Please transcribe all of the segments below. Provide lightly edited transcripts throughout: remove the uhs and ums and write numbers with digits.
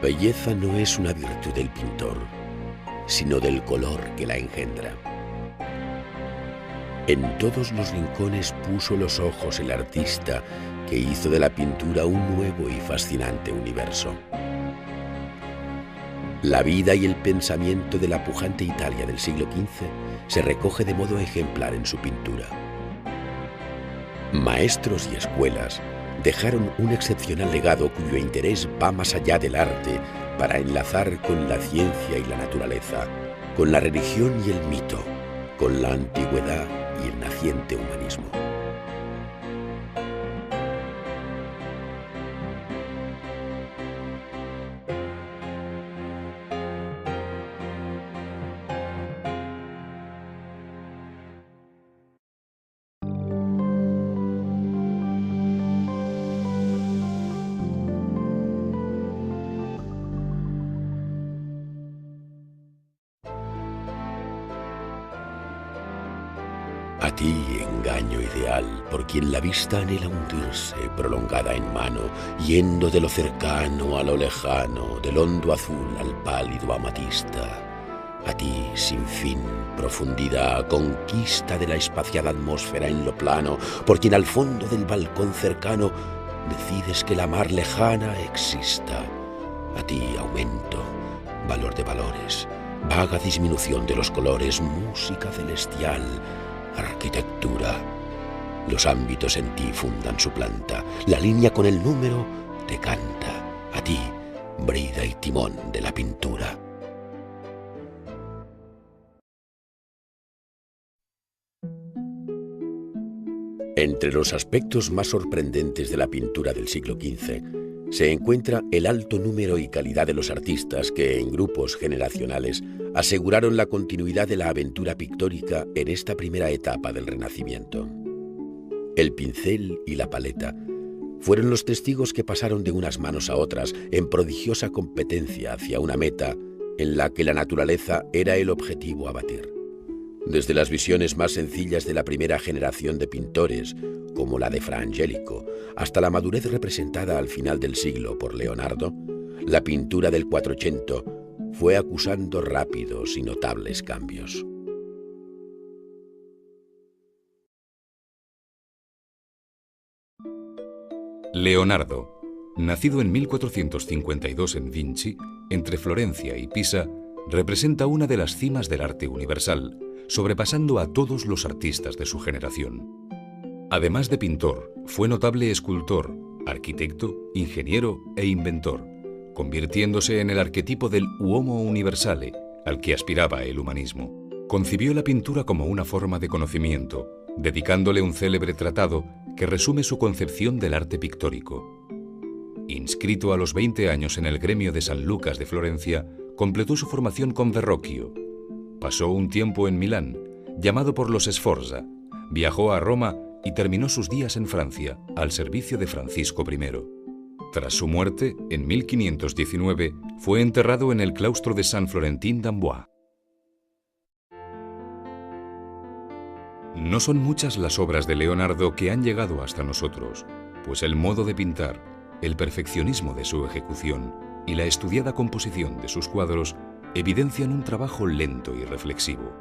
Belleza no es una virtud del pintor, sino del color que la engendra. En todos los rincones puso los ojos el artista que hizo de la pintura un nuevo y fascinante universo. La vida y el pensamiento de la pujante Italia del siglo XV se recoge de modo ejemplar en su pintura. Maestros y escuelas dejaron un excepcional legado cuyo interés va más allá del arte para enlazar con la ciencia y la naturaleza, con la religión y el mito, con la antigüedad y el naciente humanismo. A ti, engaño ideal, por quien la vista anhela hundirse, prolongada en mano, yendo de lo cercano a lo lejano, del hondo azul al pálido amatista. A ti, sin fin, profundidad, conquista de la espaciada atmósfera en lo plano, por quien al fondo del balcón cercano decides que la mar lejana exista. A ti, aumento, valor de valores, vaga disminución de los colores, música celestial, arquitectura. Los ámbitos en ti fundan su planta, la línea con el número te canta. A ti, brida y timón de la pintura. Entre los aspectos más sorprendentes de la pintura del siglo XV se encuentra el alto número y calidad de los artistas que, en grupos generacionales, aseguraron la continuidad de la aventura pictórica en esta primera etapa del Renacimiento. El pincel y la paleta fueron los testigos que pasaron de unas manos a otras en prodigiosa competencia hacia una meta en la que la naturaleza era el objetivo a batir. Desde las visiones más sencillas de la primera generación de pintores, como la de Fra Angelico, hasta la madurez representada al final del siglo por Leonardo, la pintura del Quattrocento fue acusando rápidos y notables cambios. Leonardo, nacido en 1452 en Vinci, entre Florencia y Pisa, representa una de las cimas del arte universal, sobrepasando a todos los artistas de su generación. Además de pintor, fue notable escultor, arquitecto, ingeniero e inventor, convirtiéndose en el arquetipo del uomo universale al que aspiraba el humanismo. Concibió la pintura como una forma de conocimiento, dedicándole un célebre tratado que resume su concepción del arte pictórico. Inscrito a los 20 años en el gremio de San Lucas de Florencia, completó su formación con Verrocchio. Pasó un tiempo en Milán, llamado por los Sforza, viajó a Roma y terminó sus días en Francia, al servicio de Francisco I. Tras su muerte, en 1519, fue enterrado en el claustro de Saint Florentin d'Amboise. No son muchas las obras de Leonardo que han llegado hasta nosotros, pues el modo de pintar, el perfeccionismo de su ejecución y la estudiada composición de sus cuadros evidencian un trabajo lento y reflexivo.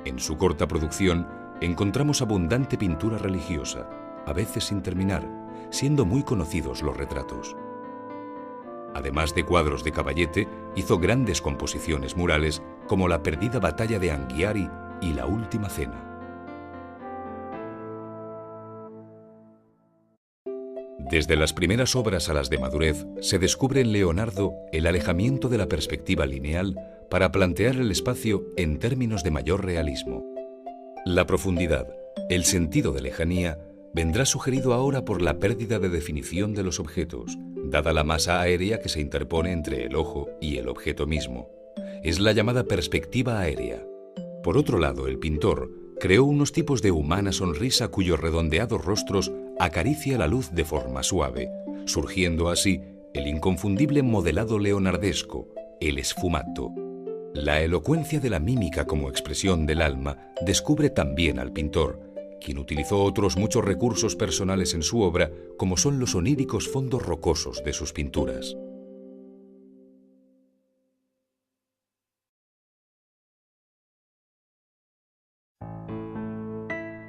En su corta producción encontramos abundante pintura religiosa, a veces sin terminar, siendo muy conocidos los retratos. Además de cuadros de caballete, hizo grandes composiciones murales como la perdida batalla de Anghiari y la Última Cena. Desde las primeras obras a las de madurez, se descubre en Leonardo el alejamiento de la perspectiva lineal para plantear el espacio en términos de mayor realismo. La profundidad, el sentido de lejanía, vendrá sugerido ahora por la pérdida de definición de los objetos, dada la masa aérea que se interpone entre el ojo y el objeto mismo. Es la llamada perspectiva aérea. Por otro lado, el pintor creó unos tipos de humana sonrisa cuyos redondeados rostros acaricia la luz de forma suave, surgiendo así el inconfundible modelado leonardesco, el sfumato. La elocuencia de la mímica como expresión del alma descubre también al pintor, quien utilizó otros muchos recursos personales en su obra, como son los oníricos fondos rocosos de sus pinturas.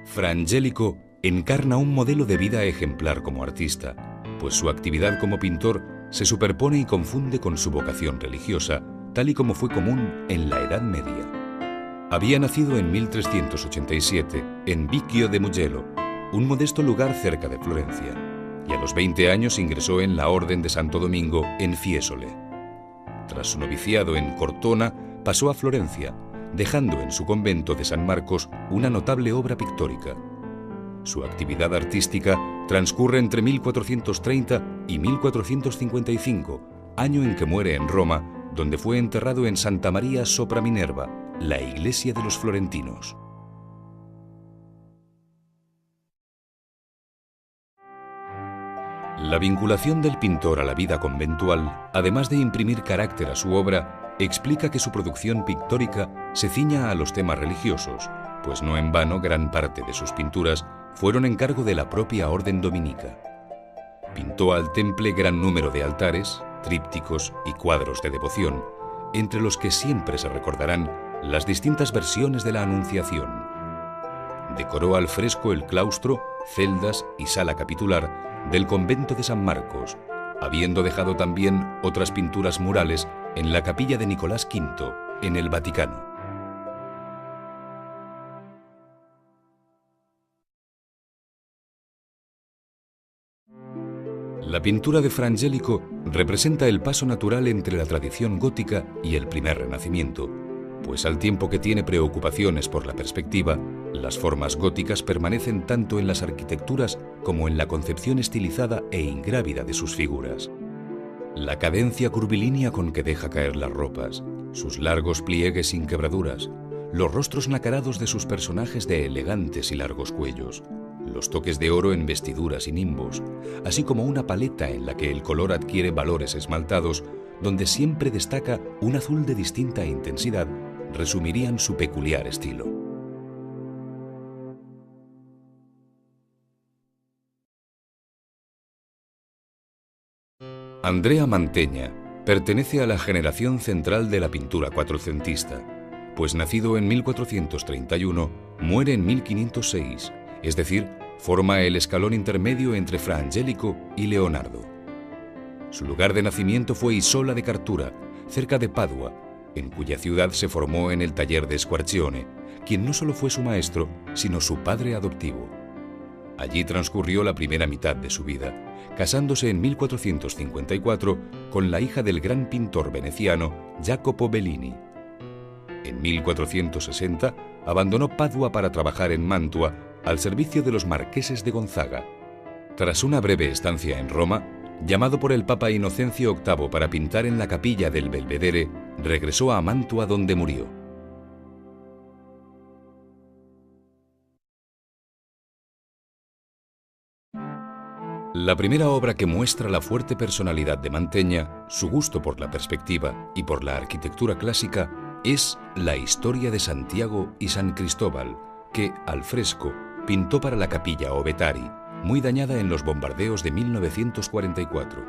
Fra Angelico encarna un modelo de vida ejemplar como artista, pues su actividad como pintor se superpone y confunde con su vocación religiosa, tal y como fue común en la Edad Media. Había nacido en 1387 en Vicchio de Mugello, un modesto lugar cerca de Florencia, y a los 20 años ingresó en la Orden de Santo Domingo en Fiesole. Tras su noviciado en Cortona, pasó a Florencia, dejando en su convento de San Marcos una notable obra pictórica. Su actividad artística transcurre entre 1430 y 1455, año en que muere en Roma, donde fue enterrado en Santa María sopra Minerva, la iglesia de los florentinos. La vinculación del pintor a la vida conventual, además de imprimir carácter a su obra, explica que su producción pictórica se ciña a los temas religiosos, pues no en vano gran parte de sus pinturas fueron encargo de la propia orden dominica. Pintó al temple gran número de altares, trípticos y cuadros de devoción, entre los que siempre se recordarán las distintas versiones de la Anunciación. Decoró al fresco el claustro, celdas y sala capitular del convento de San Marcos, habiendo dejado también otras pinturas murales en la capilla de Nicolás V, en el Vaticano. La pintura de Fra Angelico representa el paso natural entre la tradición gótica y el primer Renacimiento, pues al tiempo que tiene preocupaciones por la perspectiva, las formas góticas permanecen tanto en las arquitecturas como en la concepción estilizada e ingrávida de sus figuras. La cadencia curvilínea con que deja caer las ropas, sus largos pliegues sin quebraduras, los rostros nacarados de sus personajes de elegantes y largos cuellos, los toques de oro en vestiduras y nimbos, así como una paleta en la que el color adquiere valores esmaltados, donde siempre destaca un azul de distinta intensidad, resumirían su peculiar estilo. Andrea Mantegna pertenece a la generación central de la pintura cuatrocentista, pues nacido en 1431, muere en 1506, es decir, forma el escalón intermedio entre Fra Angelico y Leonardo. Su lugar de nacimiento fue Isola de Cartura, cerca de Padua, en cuya ciudad se formó en el taller de Squarcione, quien no solo fue su maestro, sino su padre adoptivo. Allí transcurrió la primera mitad de su vida, casándose en 1454 con la hija del gran pintor veneciano Jacopo Bellini. En 1460 abandonó Padua para trabajar en Mantua al servicio de los marqueses de Gonzaga. Tras una breve estancia en Roma, llamado por el Papa Inocencio VIII para pintar en la capilla del Belvedere, regresó a Mantua donde murió. La primera obra que muestra la fuerte personalidad de Mantegna, su gusto por la perspectiva y por la arquitectura clásica, es La historia de Santiago y San Cristóbal, que, al fresco, pintó para la capilla Ovetari, muy dañada en los bombardeos de 1944.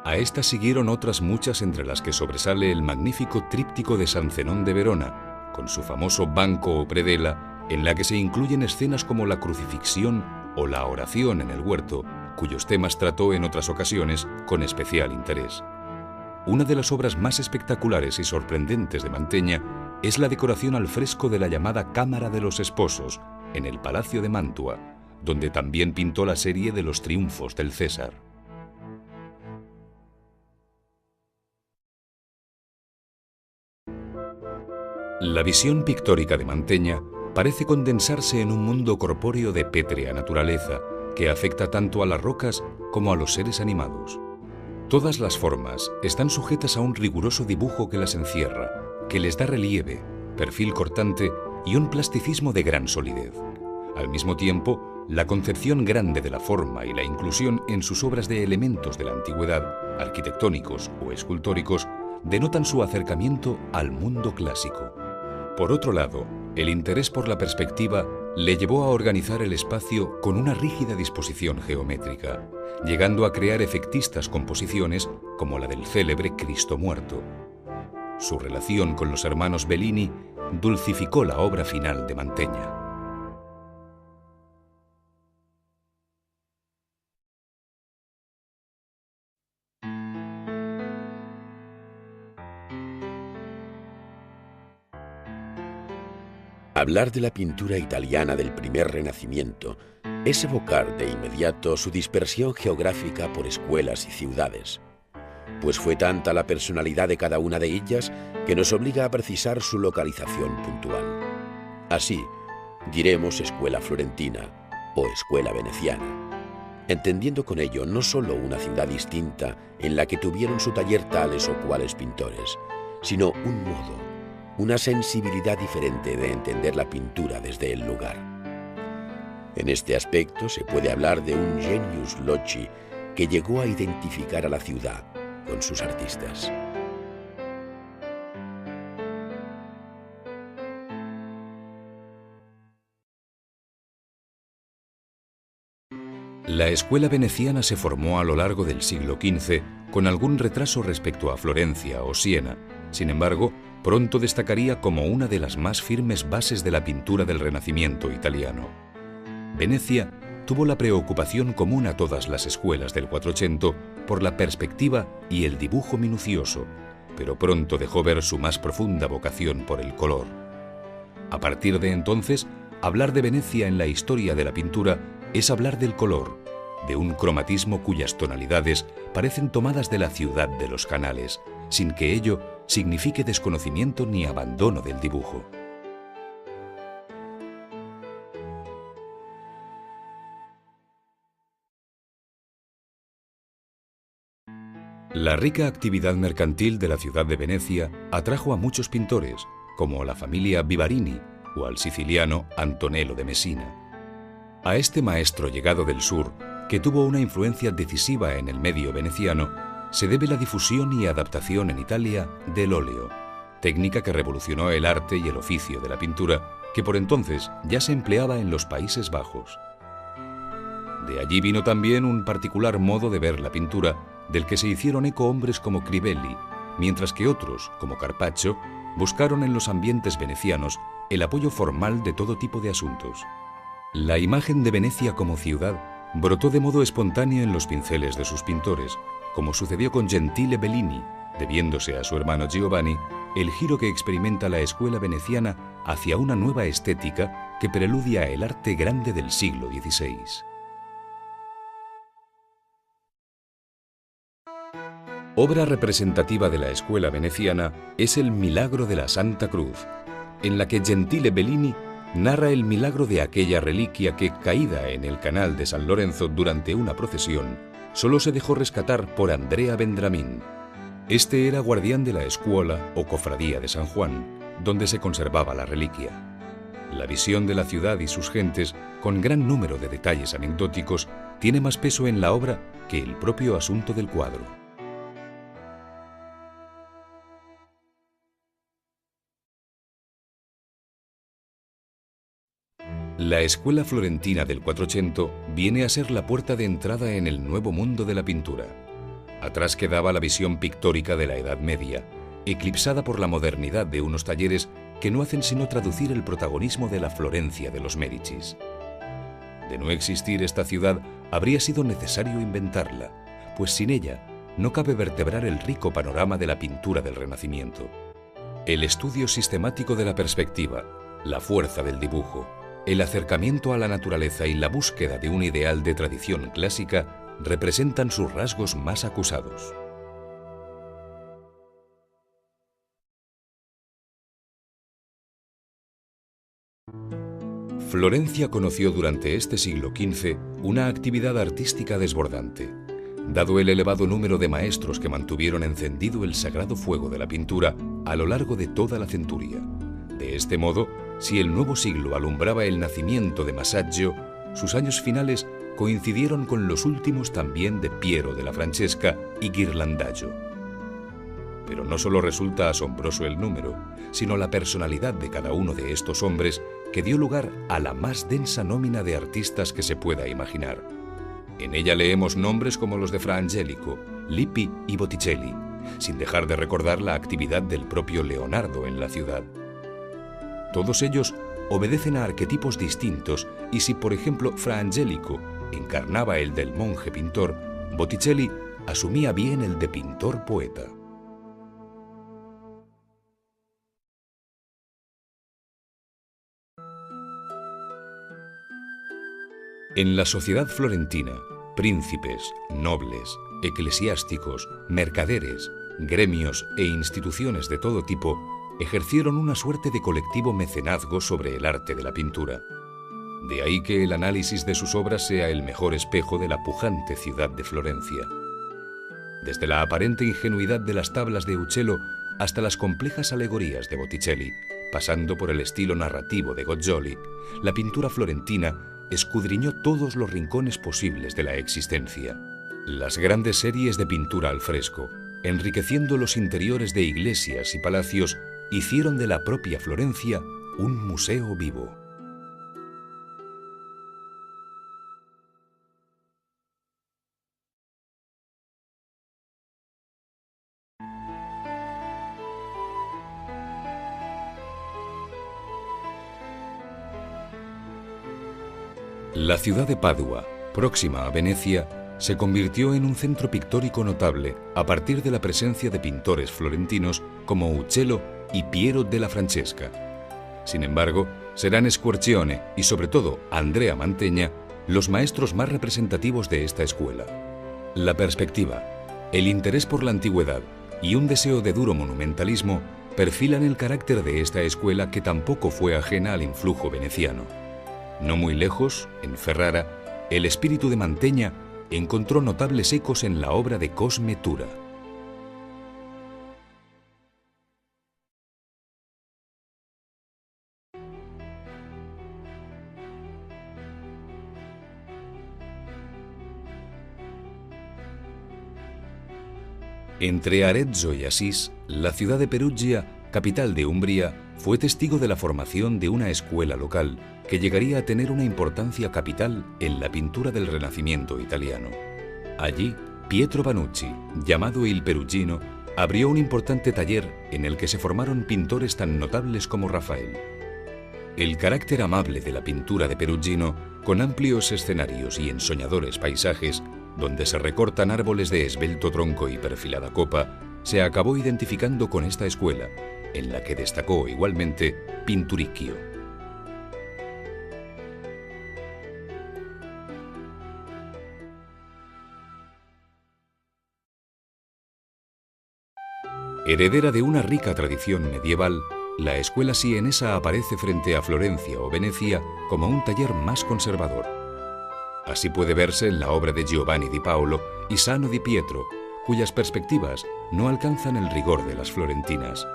A estas siguieron otras muchas, entre las que sobresale el magnífico tríptico de San Zenón de Verona, con su famoso banco o predela, en la que se incluyen escenas como la crucifixión o la oración en el huerto, cuyos temas trató en otras ocasiones con especial interés. Una de las obras más espectaculares y sorprendentes de Mantegna es la decoración al fresco de la llamada Cámara de los Esposos, en el Palacio de Mantua, donde también pintó la serie de los triunfos del César. La visión pictórica de Mantegna parece condensarse en un mundo corpóreo de pétrea naturaleza, que afecta tanto a las rocas como a los seres animados. Todas las formas están sujetas a un riguroso dibujo que las encierra, que les da relieve, perfil cortante y un plasticismo de gran solidez. Al mismo tiempo, la concepción grande de la forma y la inclusión en sus obras de elementos de la antigüedad, arquitectónicos o escultóricos, denotan su acercamiento al mundo clásico. Por otro lado, el interés por la perspectiva le llevó a organizar el espacio con una rígida disposición geométrica, llegando a crear efectistas composiciones como la del célebre Cristo Muerto. Su relación con los hermanos Bellini dulcificó la obra final de Mantegna. Hablar de la pintura italiana del primer Renacimiento es evocar de inmediato su dispersión geográfica por escuelas y ciudades, pues fue tanta la personalidad de cada una de ellas que nos obliga a precisar su localización puntual. Así, diremos escuela florentina o escuela veneciana, entendiendo con ello no solo una ciudad distinta en la que tuvieron su taller tales o cuales pintores, sino un modo, una sensibilidad diferente de entender la pintura desde el lugar. En este aspecto se puede hablar de un genius loci que llegó a identificar a la ciudad con sus artistas. La escuela veneciana se formó a lo largo del siglo XV con algún retraso respecto a Florencia o Siena. Sin embargo, pronto destacaría como una de las más firmes bases de la pintura del Renacimiento italiano. Venecia tuvo la preocupación común a todas las escuelas del Quattrocento por la perspectiva y el dibujo minucioso, pero pronto dejó ver su más profunda vocación por el color. A partir de entonces, hablar de Venecia en la historia de la pintura es hablar del color, de un cromatismo cuyas tonalidades parecen tomadas de la ciudad de los canales, sin que ello signifique desconocimiento ni abandono del dibujo. La rica actividad mercantil de la ciudad de Venecia atrajo a muchos pintores, como la familia Vivarini o al siciliano Antonello de Messina. A este maestro llegado del sur, que tuvo una influencia decisiva en el medio veneciano, se debe la difusión y adaptación en Italia del óleo, técnica que revolucionó el arte y el oficio de la pintura, que por entonces ya se empleaba en los Países Bajos. De allí vino también un particular modo de ver la pintura, del que se hicieron eco hombres como Crivelli, mientras que otros, como Carpaccio, buscaron en los ambientes venecianos el apoyo formal de todo tipo de asuntos. La imagen de Venecia como ciudad brotó de modo espontáneo en los pinceles de sus pintores, como sucedió con Gentile Bellini, debiéndose a su hermano Giovanni el giro que experimenta la escuela veneciana hacia una nueva estética que preludia el arte grande del siglo XVI. Obra representativa de la escuela veneciana es el Milagro de la Santa Cruz, en la que Gentile Bellini narra el milagro de aquella reliquia que, caída en el canal de San Lorenzo durante una procesión, solo se dejó rescatar por Andrea Vendramin. Este era guardián de la escuela o cofradía de San Juan, donde se conservaba la reliquia. La visión de la ciudad y sus gentes, con gran número de detalles anecdóticos, tiene más peso en la obra que el propio asunto del cuadro. La escuela florentina del Quattrocento viene a ser la puerta de entrada en el nuevo mundo de la pintura. Atrás quedaba la visión pictórica de la Edad Media, eclipsada por la modernidad de unos talleres que no hacen sino traducir el protagonismo de la Florencia de los Médicis. De no existir esta ciudad, habría sido necesario inventarla, pues sin ella no cabe vertebrar el rico panorama de la pintura del Renacimiento. El estudio sistemático de la perspectiva, la fuerza del dibujo, el acercamiento a la naturaleza y la búsqueda de un ideal de tradición clásica representan sus rasgos más acusados. Florencia conoció durante este siglo XV una actividad artística desbordante. Dado el elevado número de maestros que mantuvieron encendido el sagrado fuego de la pintura a lo largo de toda la centuria. De este modo, si el nuevo siglo alumbraba el nacimiento de Masaccio, sus años finales coincidieron con los últimos también de Piero della Francesca y Ghirlandaio. Pero no solo resulta asombroso el número, sino la personalidad de cada uno de estos hombres que dio lugar a la más densa nómina de artistas que se pueda imaginar. En ella leemos nombres como los de Fra Angelico, Lippi y Botticelli, sin dejar de recordar la actividad del propio Leonardo en la ciudad. Todos ellos obedecen a arquetipos distintos y si, por ejemplo, Fra Angelico encarnaba el del monje pintor, Botticelli asumía bien el de pintor poeta. En la sociedad florentina, príncipes, nobles, eclesiásticos, mercaderes, gremios e instituciones de todo tipo ejercieron una suerte de colectivo mecenazgo sobre el arte de la pintura. De ahí que el análisis de sus obras sea el mejor espejo de la pujante ciudad de Florencia. Desde la aparente ingenuidad de las tablas de Uccello hasta las complejas alegorías de Botticelli, pasando por el estilo narrativo de Goggioli, la pintura florentina escudriñó todos los rincones posibles de la existencia. Las grandes series de pintura al fresco, enriqueciendo los interiores de iglesias y palacios, hicieron de la propia Florencia un museo vivo. La ciudad de Padua, próxima a Venecia, se convirtió en un centro pictórico notable a partir de la presencia de pintores florentinos como Uccello y Piero della Francesca. Sin embargo, serán Squarcione y sobre todo Andrea Mantegna los maestros más representativos de esta escuela. La perspectiva, el interés por la antigüedad y un deseo de duro monumentalismo perfilan el carácter de esta escuela, que tampoco fue ajena al influjo veneciano. No muy lejos, en Ferrara, el espíritu de Mantegna encontró notables ecos en la obra de Cosme Tura. Entre Arezzo y Asís, la ciudad de Perugia, capital de Umbría, fue testigo de la formación de una escuela local que llegaría a tener una importancia capital en la pintura del Renacimiento italiano. Allí, Pietro Vanucci, llamado Il Perugino, abrió un importante taller en el que se formaron pintores tan notables como Rafael. El carácter amable de la pintura de Perugino, con amplios escenarios y ensoñadores paisajes, donde se recortan árboles de esbelto tronco y perfilada copa, se acabó identificando con esta escuela, en la que destacó igualmente Pinturicchio. Heredera de una rica tradición medieval, la escuela sienesa aparece frente a Florencia o Venecia como un taller más conservador. Así puede verse en la obra de Giovanni di Paolo y Sano di Pietro, cuyas perspectivas no alcanzan el rigor de las florentinas.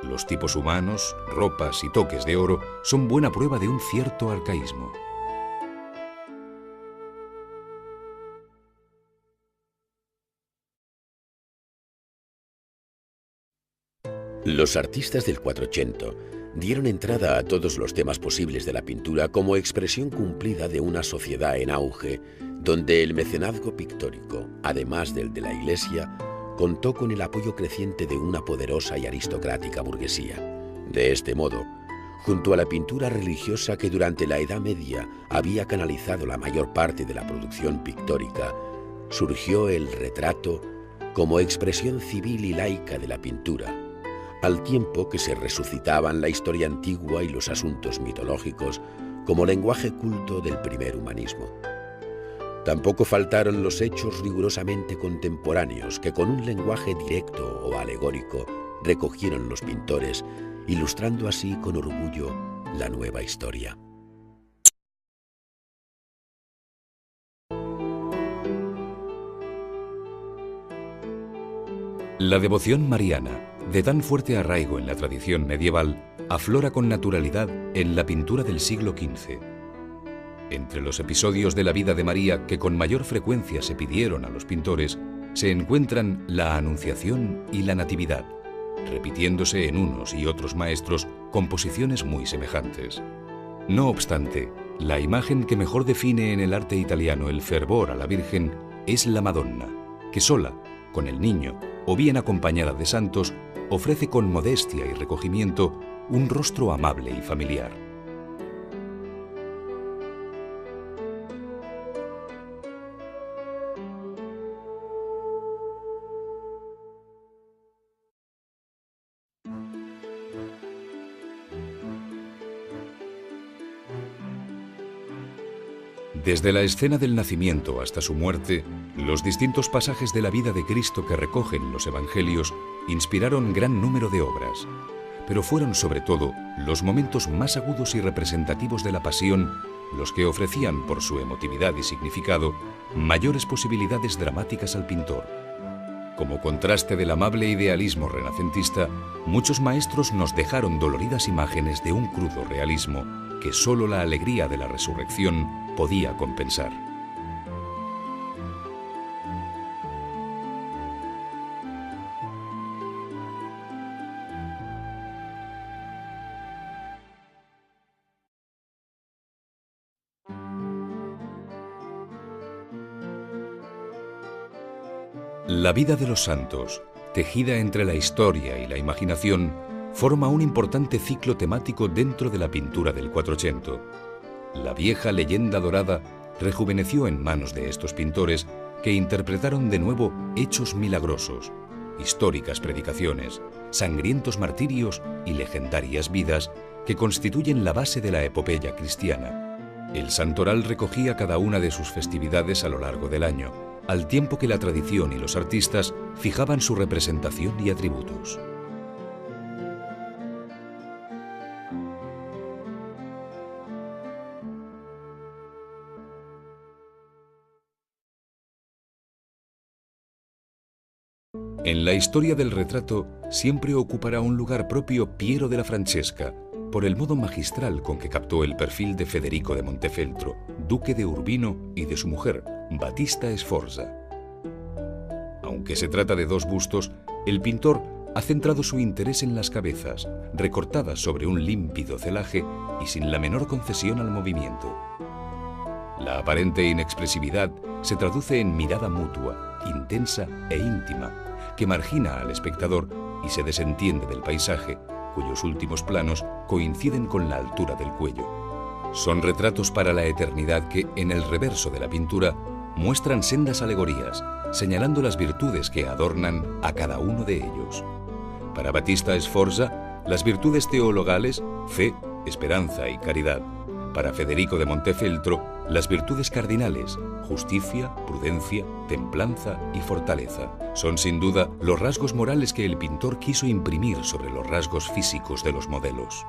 Los tipos humanos, ropas y toques de oro son buena prueba de un cierto arcaísmo. Los artistas del Quattrocento dieron entrada a todos los temas posibles de la pintura como expresión cumplida de una sociedad en auge, donde el mecenazgo pictórico, además del de la Iglesia, contó con el apoyo creciente de una poderosa y aristocrática burguesía. De este modo, junto a la pintura religiosa que durante la Edad Media había canalizado la mayor parte de la producción pictórica, surgió el retrato como expresión civil y laica de la pintura, al tiempo que se resucitaban la historia antigua y los asuntos mitológicos como lenguaje culto del primer humanismo. Tampoco faltaron los hechos rigurosamente contemporáneos que con un lenguaje directo o alegórico recogieron los pintores, ilustrando así con orgullo la nueva historia. La devoción mariana, de tan fuerte arraigo en la tradición medieval, aflora con naturalidad en la pintura del siglo XV. Entre los episodios de la vida de María que con mayor frecuencia se pidieron a los pintores, se encuentran la Anunciación y la Natividad, repitiéndose en unos y otros maestros composiciones muy semejantes. No obstante, la imagen que mejor define en el arte italiano el fervor a la Virgen es la Madonna, que sola, con el niño o bien acompañada de santos, ofrece con modestia y recogimiento un rostro amable y familiar. Desde la escena del nacimiento hasta su muerte, los distintos pasajes de la vida de Cristo que recogen los Evangelios inspiraron gran número de obras, pero fueron sobre todo los momentos más agudos y representativos de la pasión los que ofrecían, por su emotividad y significado, mayores posibilidades dramáticas al pintor. Como contraste del amable idealismo renacentista, muchos maestros nos dejaron doloridas imágenes de un crudo realismo que solo la alegría de la resurrección podía compensar. La vida de los santos, tejida entre la historia y la imaginación, forma un importante ciclo temático dentro de la pintura del Quattrocento. La vieja leyenda dorada rejuveneció en manos de estos pintores que interpretaron de nuevo hechos milagrosos, históricas predicaciones, sangrientos martirios y legendarias vidas que constituyen la base de la epopeya cristiana. El santoral recogía cada una de sus festividades a lo largo del año, al tiempo que la tradición y los artistas fijaban su representación y atributos. En la historia del retrato siempre ocupará un lugar propio Piero della Francesca, por el modo magistral con que captó el perfil de Federico de Montefeltro, duque de Urbino, y de su mujer, Battista Sforza. Aunque se trata de dos bustos, el pintor ha centrado su interés en las cabezas, recortadas sobre un límpido celaje y sin la menor concesión al movimiento. La aparente inexpresividad se traduce en mirada mutua, intensa e íntima, que margina al espectador y se desentiende del paisaje, cuyos últimos planos coinciden con la altura del cuello. Son retratos para la eternidad que, en el reverso de la pintura, muestran sendas alegorías, señalando las virtudes que adornan a cada uno de ellos. Para Battista Sforza, las virtudes teologales, fe, esperanza y caridad. Para Federico de Montefeltro, las virtudes cardinales, justicia, prudencia, templanza y fortaleza. Son sin duda los rasgos morales que el pintor quiso imprimir sobre los rasgos físicos de los modelos.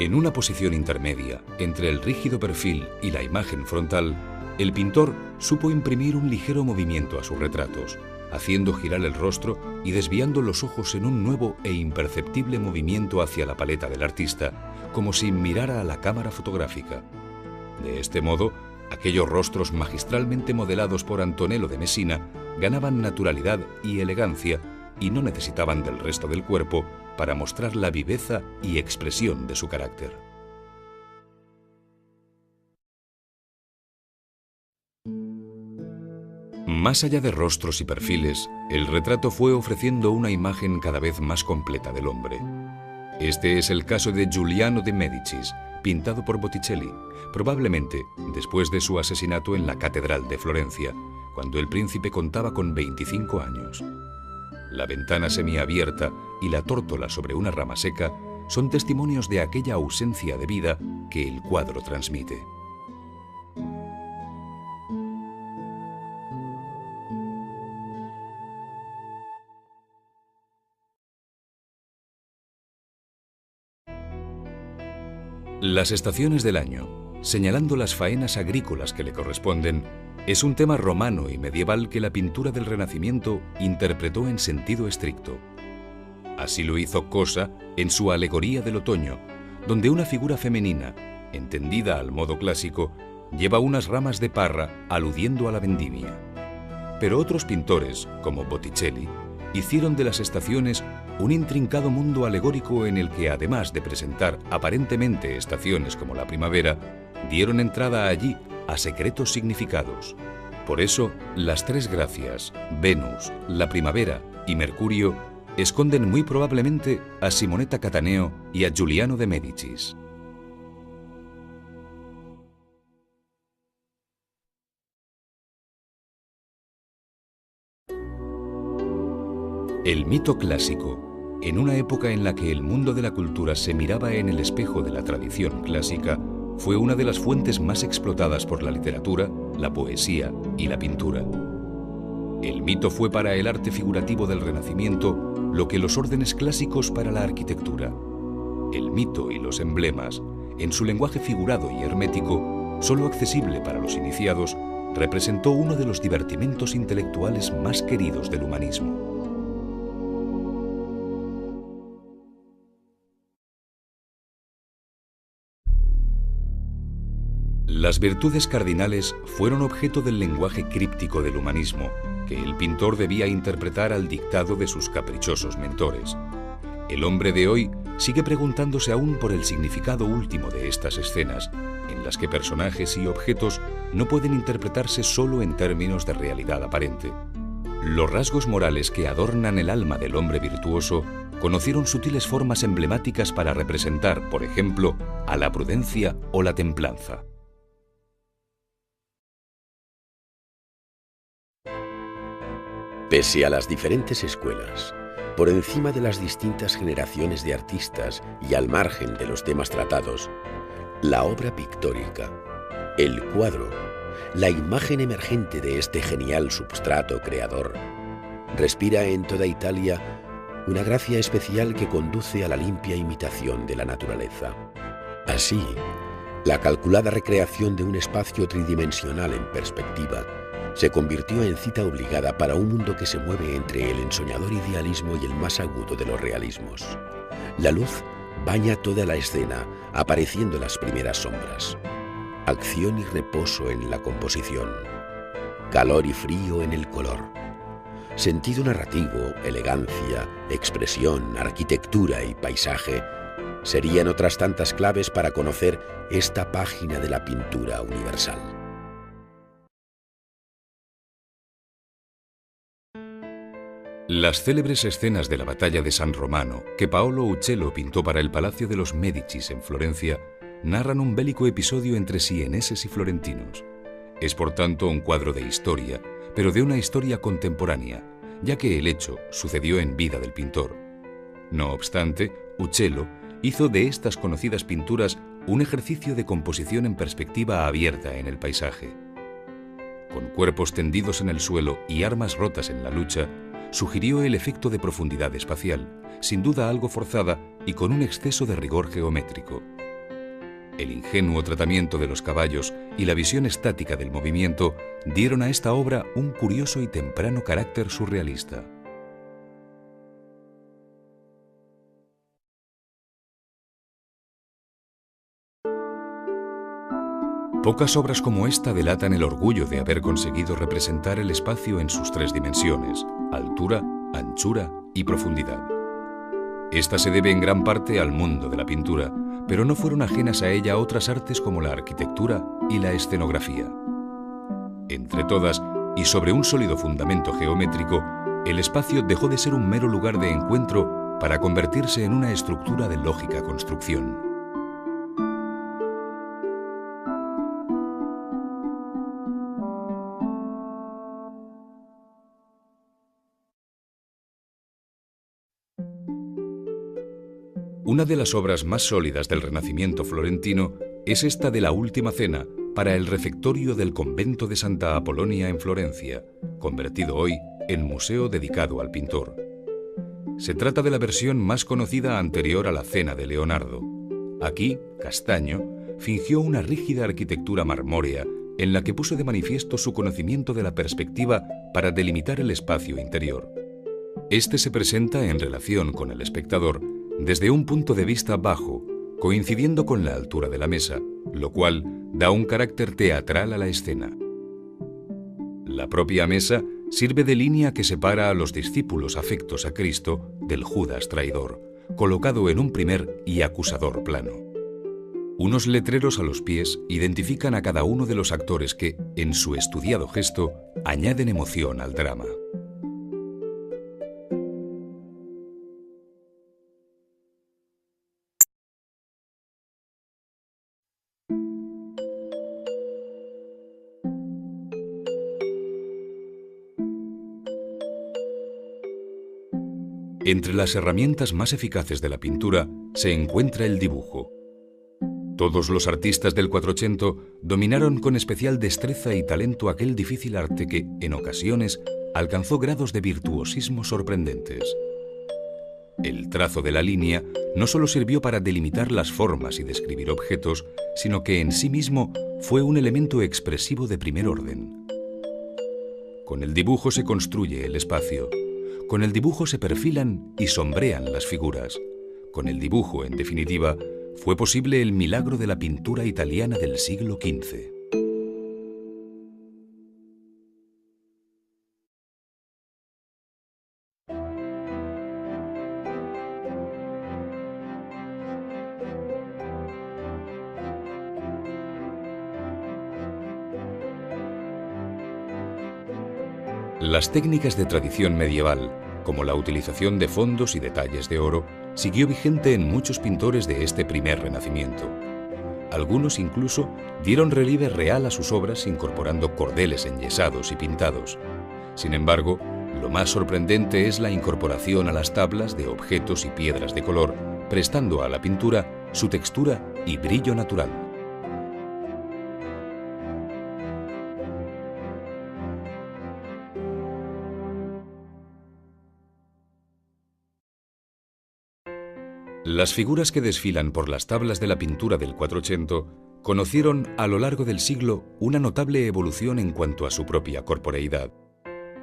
En una posición intermedia entre el rígido perfil y la imagen frontal, el pintor supo imprimir un ligero movimiento a sus retratos, haciendo girar el rostro y desviando los ojos en un nuevo e imperceptible movimiento hacia la paleta del artista, como si mirara a la cámara fotográfica. De este modo, aquellos rostros magistralmente modelados por Antonello de Messina ganaban naturalidad y elegancia y no necesitaban del resto del cuerpo para mostrar la viveza y expresión de su carácter. Más allá de rostros y perfiles, el retrato fue ofreciendo una imagen cada vez más completa del hombre. Este es el caso de Giuliano de Médicis, pintado por Botticelli, probablemente después de su asesinato en la Catedral de Florencia, cuando el príncipe contaba con 25 años. La ventana semiabierta y la tórtola sobre una rama seca son testimonios de aquella ausencia de vida que el cuadro transmite. Las estaciones del año, señalando las faenas agrícolas que le corresponden, es un tema romano y medieval que la pintura del Renacimiento interpretó en sentido estricto. Así lo hizo Cosa en su Alegoría del Otoño, donde una figura femenina, entendida al modo clásico, lleva unas ramas de parra aludiendo a la vendimia. Pero otros pintores, como Botticelli, hicieron de las estaciones un intrincado mundo alegórico en el que, además de presentar aparentemente estaciones como la primavera, dieron entrada allí a secretos significados. Por eso, las tres gracias, Venus, la primavera y Mercurio, esconden muy probablemente a Simonetta Cattaneo y a Giuliano de Médicis. El mito clásico, En una época en la que el mundo de la cultura se miraba en el espejo de la tradición clásica, fue una de las fuentes más explotadas por la literatura, la poesía y la pintura. El mito fue para el arte figurativo del Renacimiento lo que los órdenes clásicos para la arquitectura. El mito y los emblemas, en su lenguaje figurado y hermético, solo accesible para los iniciados, representó uno de los divertimentos intelectuales más queridos del humanismo. Las virtudes cardinales fueron objeto del lenguaje críptico del humanismo, que el pintor debía interpretar al dictado de sus caprichosos mentores. El hombre de hoy sigue preguntándose aún por el significado último de estas escenas, en las que personajes y objetos no pueden interpretarse solo en términos de realidad aparente. Los rasgos morales que adornan el alma del hombre virtuoso conocieron sutiles formas emblemáticas para representar, por ejemplo, a la prudencia o la templanza. Pese a las diferentes escuelas, por encima de las distintas generaciones de artistas y al margen de los temas tratados, la obra pictórica, el cuadro, la imagen emergente de este genial substrato creador, respira en toda Italia una gracia especial que conduce a la limpia imitación de la naturaleza. Así, la calculada recreación de un espacio tridimensional en perspectiva se convirtió en cita obligada para un mundo que se mueve entre el ensoñador idealismo y el más agudo de los realismos. La luz baña toda la escena, apareciendo las primeras sombras. Acción y reposo en la composición. Calor y frío en el color. Sentido narrativo, elegancia, expresión, arquitectura y paisaje serían otras tantas claves para conocer esta página de la pintura universal. Las célebres escenas de la batalla de San Romano, que Paolo Uccello pintó para el Palacio de los Médicis en Florencia, narran un bélico episodio entre sieneses y florentinos. Es por tanto un cuadro de historia, pero de una historia contemporánea, ya que el hecho sucedió en vida del pintor. No obstante, Uccello hizo de estas conocidas pinturas un ejercicio de composición en perspectiva abierta en el paisaje. Con cuerpos tendidos en el suelo y armas rotas en la lucha, sugirió el efecto de profundidad espacial, sin duda algo forzada y con un exceso de rigor geométrico. El ingenuo tratamiento de los caballos y la visión estática del movimiento dieron a esta obra un curioso y temprano carácter surrealista. Pocas obras como esta delatan el orgullo de haber conseguido representar el espacio en sus tres dimensiones: altura, anchura y profundidad. Esta se debe en gran parte al mundo de la pintura, pero no fueron ajenas a ella otras artes como la arquitectura y la escenografía. Entre todas, y sobre un sólido fundamento geométrico, el espacio dejó de ser un mero lugar de encuentro para convertirse en una estructura de lógica construcción. Una de las obras más sólidas del Renacimiento florentino es esta de la Última Cena para el refectorio del convento de Santa Apolonia en Florencia, convertido hoy en museo dedicado al pintor. Se trata de la versión más conocida anterior a la Cena de Leonardo. Aquí, Castaño fingió una rígida arquitectura marmórea en la que puso de manifiesto su conocimiento de la perspectiva para delimitar el espacio interior. Este se presenta en relación con el espectador desde un punto de vista bajo, coincidiendo con la altura de la mesa, lo cual da un carácter teatral a la escena. La propia mesa sirve de línea que separa a los discípulos afectos a Cristo del Judas traidor, colocado en un primer y acusador plano. Unos letreros a los pies identifican a cada uno de los actores que, en su estudiado gesto, añaden emoción al drama. Entre las herramientas más eficaces de la pintura se encuentra el dibujo. Todos los artistas del Quattrocento dominaron con especial destreza y talento aquel difícil arte que, en ocasiones, alcanzó grados de virtuosismo sorprendentes. El trazo de la línea no solo sirvió para delimitar las formas y describir objetos, sino que en sí mismo fue un elemento expresivo de primer orden. Con el dibujo se construye el espacio. Con el dibujo se perfilan y sombrean las figuras. Con el dibujo, en definitiva, fue posible el milagro de la pintura italiana del siglo XV. Las técnicas de tradición medieval, como la utilización de fondos y detalles de oro, siguió vigente en muchos pintores de este primer Renacimiento. Algunos incluso dieron relieve real a sus obras incorporando cordeles enyesados y pintados. Sin embargo, lo más sorprendente es la incorporación a las tablas de objetos y piedras de color, prestando a la pintura su textura y brillo natural. Las figuras que desfilan por las tablas de la pintura del Quattrocento conocieron a lo largo del siglo una notable evolución en cuanto a su propia corporeidad.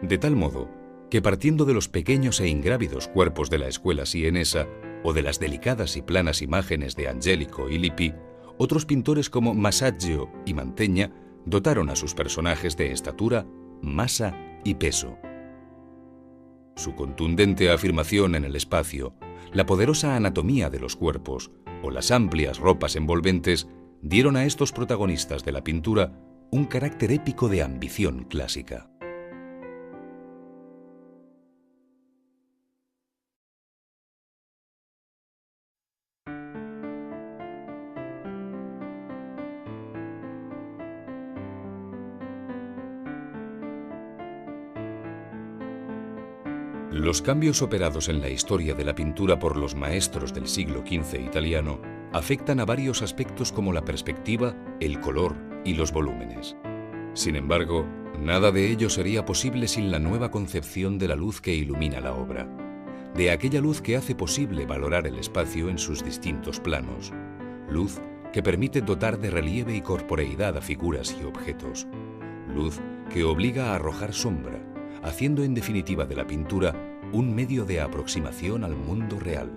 De tal modo que partiendo de los pequeños e ingrávidos cuerpos de la escuela sienesa o de las delicadas y planas imágenes de Angelico y Lippi, otros pintores como Masaccio y Mantegna dotaron a sus personajes de estatura, masa y peso. Su contundente afirmación en el espacio, la poderosa anatomía de los cuerpos o las amplias ropas envolventes dieron a estos protagonistas de la pintura un carácter épico de ambición clásica. Los cambios operados en la historia de la pintura por los maestros del siglo XV italiano afectan a varios aspectos como la perspectiva, el color y los volúmenes. Sin embargo, nada de ello sería posible sin la nueva concepción de la luz que ilumina la obra, de aquella luz que hace posible valorar el espacio en sus distintos planos, luz que permite dotar de relieve y corporeidad a figuras y objetos, luz que obliga a arrojar sombra, haciendo en definitiva de la pintura un medio de aproximación al mundo real.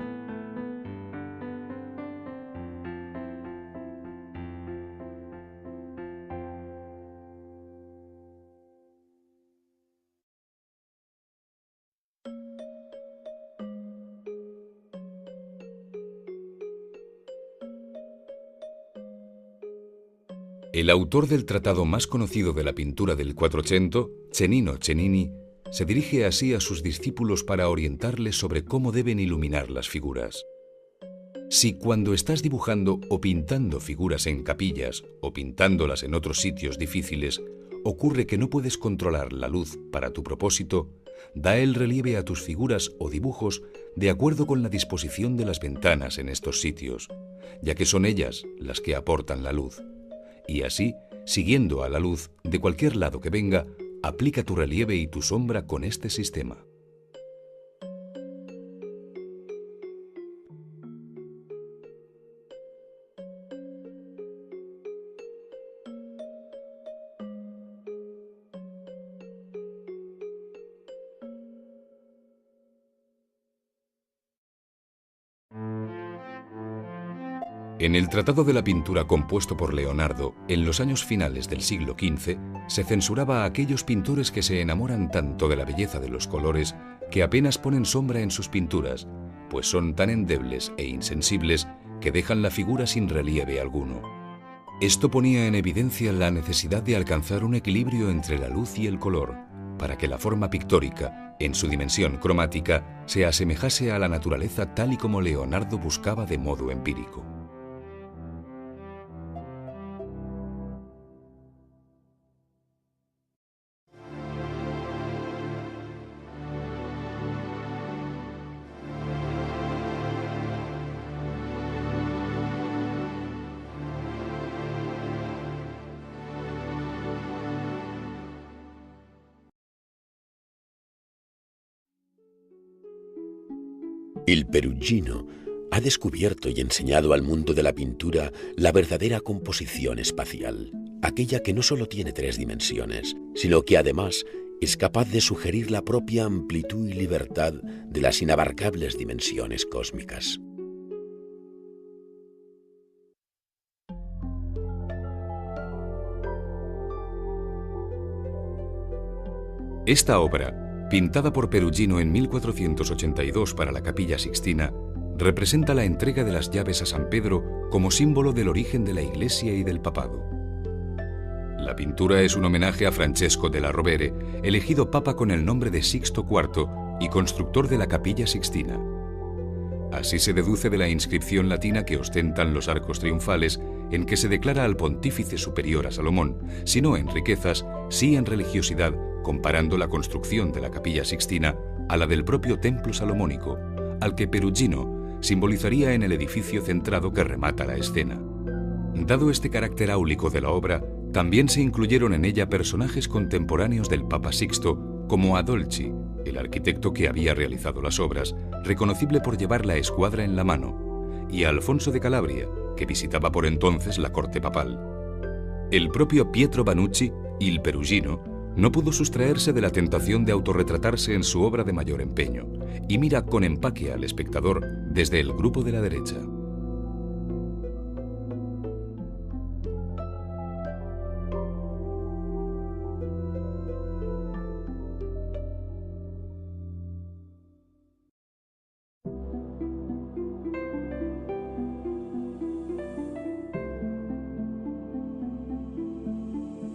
El autor del tratado más conocido de la pintura del Quattrocento, Cennino Cennini, se dirige así a sus discípulos para orientarles sobre cómo deben iluminar las figuras. Si cuando estás dibujando o pintando figuras en capillas o pintándolas en otros sitios difíciles, ocurre que no puedes controlar la luz para tu propósito, da el relieve a tus figuras o dibujos de acuerdo con la disposición de las ventanas en estos sitios, ya que son ellas las que aportan la luz. Y así, siguiendo a la luz de cualquier lado que venga, aplica tu relieve y tu sombra con este sistema. En el Tratado de la Pintura compuesto por Leonardo, en los años finales del siglo XV, se censuraba a aquellos pintores que se enamoran tanto de la belleza de los colores que apenas ponen sombra en sus pinturas, pues son tan endebles e insensibles que dejan la figura sin relieve alguno. Esto ponía en evidencia la necesidad de alcanzar un equilibrio entre la luz y el color, para que la forma pictórica, en su dimensión cromática, se asemejase a la naturaleza tal y como Leonardo buscaba de modo empírico. Il Perugino ha descubierto y enseñado al mundo de la pintura la verdadera composición espacial, aquella que no solo tiene 3 dimensiones, sino que además es capaz de sugerir la propia amplitud y libertad de las inabarcables dimensiones cósmicas. Esta obra, pintada por Perugino en 1482 para la Capilla Sixtina, representa la entrega de las llaves a San Pedro como símbolo del origen de la Iglesia y del papado. La pintura es un homenaje a Francesco della Rovere, elegido papa con el nombre de Sixto IV y constructor de la Capilla Sixtina. Así se deduce de la inscripción latina que ostentan los arcos triunfales, en que se declara al pontífice superior a Salomón, si no en riquezas, sí en religiosidad, comparando la construcción de la Capilla Sixtina a la del propio templo salomónico, al que Perugino simbolizaría en el edificio centrado que remata la escena. Dado este carácter áulico de la obra, también se incluyeron en ella personajes contemporáneos del Papa Sixto, como Adolci, el arquitecto que había realizado las obras, reconocible por llevar la escuadra en la mano, y a Alfonso de Calabria, que visitaba por entonces la corte papal. El propio Pietro Banucci, il Perugino, no pudo sustraerse de la tentación de autorretratarse en su obra de mayor empeño, y mira con empaque al espectador desde el grupo de la derecha.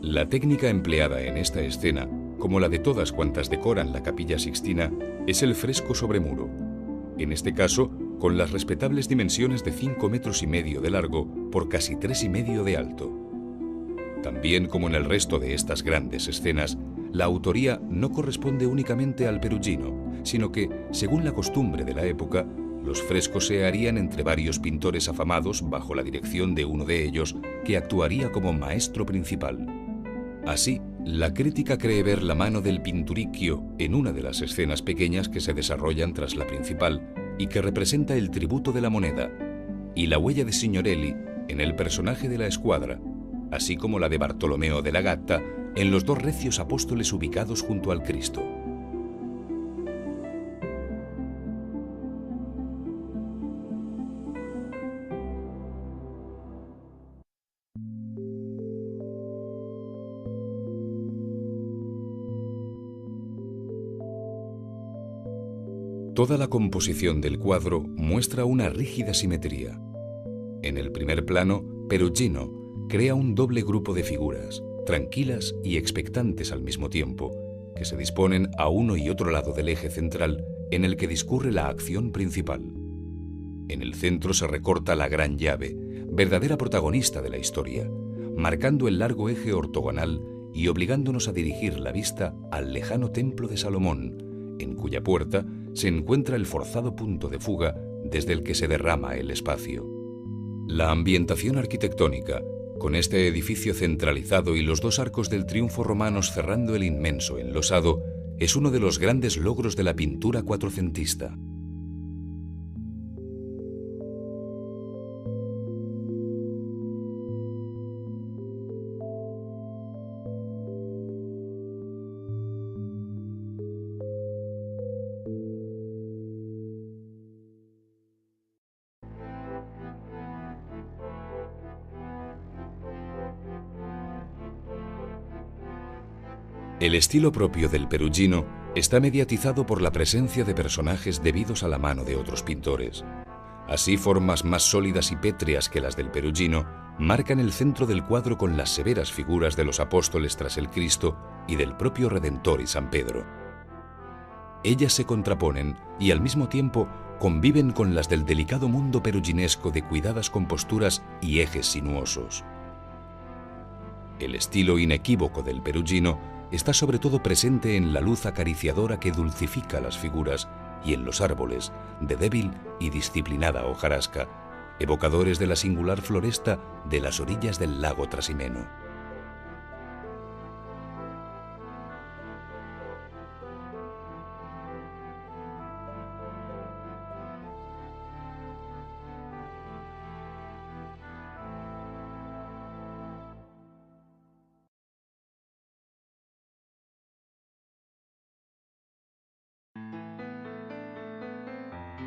La técnica empleada en esta escena, como la de todas cuantas decoran la Capilla Sixtina, es el fresco sobre muro. En este caso, con las respetables dimensiones de 5,5 metros de largo por casi 3,5 de alto. También como en el resto de estas grandes escenas, la autoría no corresponde únicamente al Perugino, sino que, según la costumbre de la época, los frescos se harían entre varios pintores afamados bajo la dirección de uno de ellos, que actuaría como maestro principal. Así, la crítica cree ver la mano del Pinturicchio en una de las escenas pequeñas que se desarrollan tras la principal y que representa el tributo de la moneda, y la huella de Signorelli en el personaje de la escuadra, así como la de Bartolomeo de la Gatta en los 2 recios apóstoles ubicados junto al Cristo. Toda la composición del cuadro muestra una rígida simetría. En el primer plano, Perugino crea un doble grupo de figuras, tranquilas y expectantes al mismo tiempo, que se disponen a uno y otro lado del eje central en el que discurre la acción principal. En el centro se recorta la gran llave, verdadera protagonista de la historia, marcando el largo eje ortogonal y obligándonos a dirigir la vista al lejano templo de Salomón, en cuya puerta se encuentra el forzado punto de fuga desde el que se derrama el espacio. La ambientación arquitectónica, con este edificio centralizado y los 2 arcos del triunfo romanos cerrando el inmenso enlosado, es uno de los grandes logros de la pintura cuatrocentista. El estilo propio del Perugino está mediatizado por la presencia de personajes debidos a la mano de otros pintores. Así, formas más sólidas y pétreas que las del Perugino marcan el centro del cuadro con las severas figuras de los apóstoles tras el Cristo y del propio Redentor y San Pedro. Ellas se contraponen y al mismo tiempo conviven con las del delicado mundo peruginesco de cuidadas composturas y ejes sinuosos. El estilo inequívoco del Perugino está sobre todo presente en la luz acariciadora que dulcifica las figuras y en los árboles, de débil y disciplinada hojarasca, evocadores de la singular floresta de las orillas del lago Trasimeno.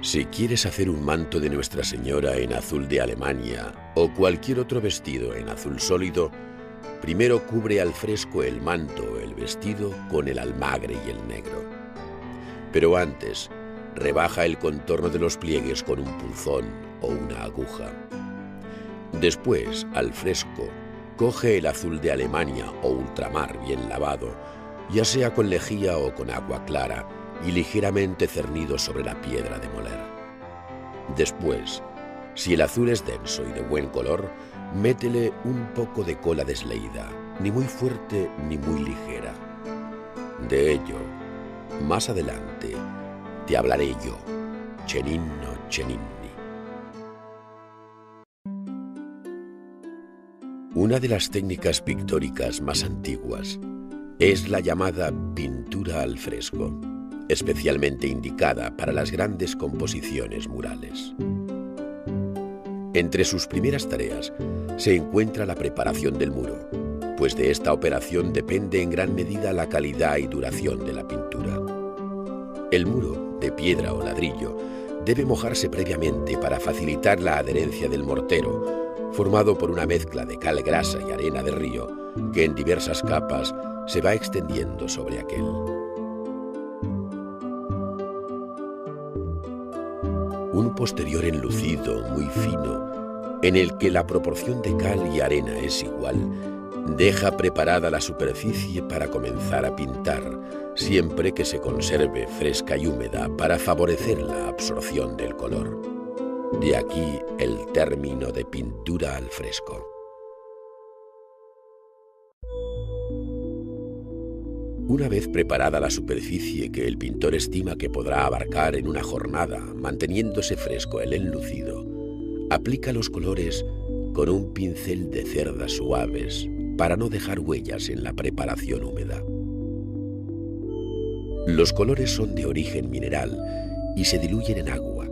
Si quieres hacer un manto de Nuestra Señora en azul de Alemania o cualquier otro vestido en azul sólido, primero cubre al fresco el manto o el vestido con el almagre y el negro. Pero antes, rebaja el contorno de los pliegues con un punzón o una aguja. Después, al fresco, coge el azul de Alemania o ultramar bien lavado, ya sea con lejía o con agua clara, y ligeramente cernido sobre la piedra de moler. Después, si el azul es denso y de buen color, métele un poco de cola desleída, ni muy fuerte ni muy ligera. De ello, más adelante, te hablaré yo, Ceninno Ceninni. Una de las técnicas pictóricas más antiguas es la llamada pintura al fresco, especialmente indicada para las grandes composiciones murales. Entre sus primeras tareas se encuentra la preparación del muro, pues de esta operación depende en gran medida la calidad y duración de la pintura. El muro, de piedra o ladrillo, debe mojarse previamente para facilitar la adherencia del mortero, formado por una mezcla de cal grasa y arena de río, que en diversas capas se va extendiendo sobre aquel. Un posterior enlucido muy fino, en el que la proporción de cal y arena es igual, deja preparada la superficie para comenzar a pintar, siempre que se conserve fresca y húmeda para favorecer la absorción del color. De aquí el término de pintura al fresco. Una vez preparada la superficie que el pintor estima que podrá abarcar en una jornada, manteniéndose fresco el enlucido, aplica los colores con un pincel de cerdas suaves para no dejar huellas en la preparación húmeda. Los colores son de origen mineral y se diluyen en agua,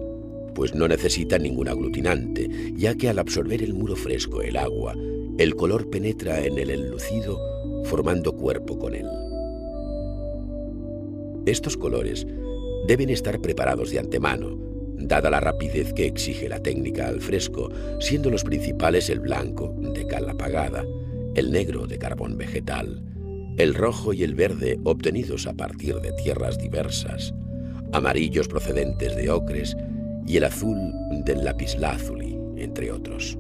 pues no necesitan ningún aglutinante, ya que al absorber el muro fresco el agua, el color penetra en el enlucido formando cuerpo con él. Estos colores deben estar preparados de antemano, dada la rapidez que exige la técnica al fresco, siendo los principales el blanco, de cal apagada, el negro, de carbón vegetal, el rojo y el verde obtenidos a partir de tierras diversas, amarillos procedentes de ocres y el azul del lapislázuli, entre otros.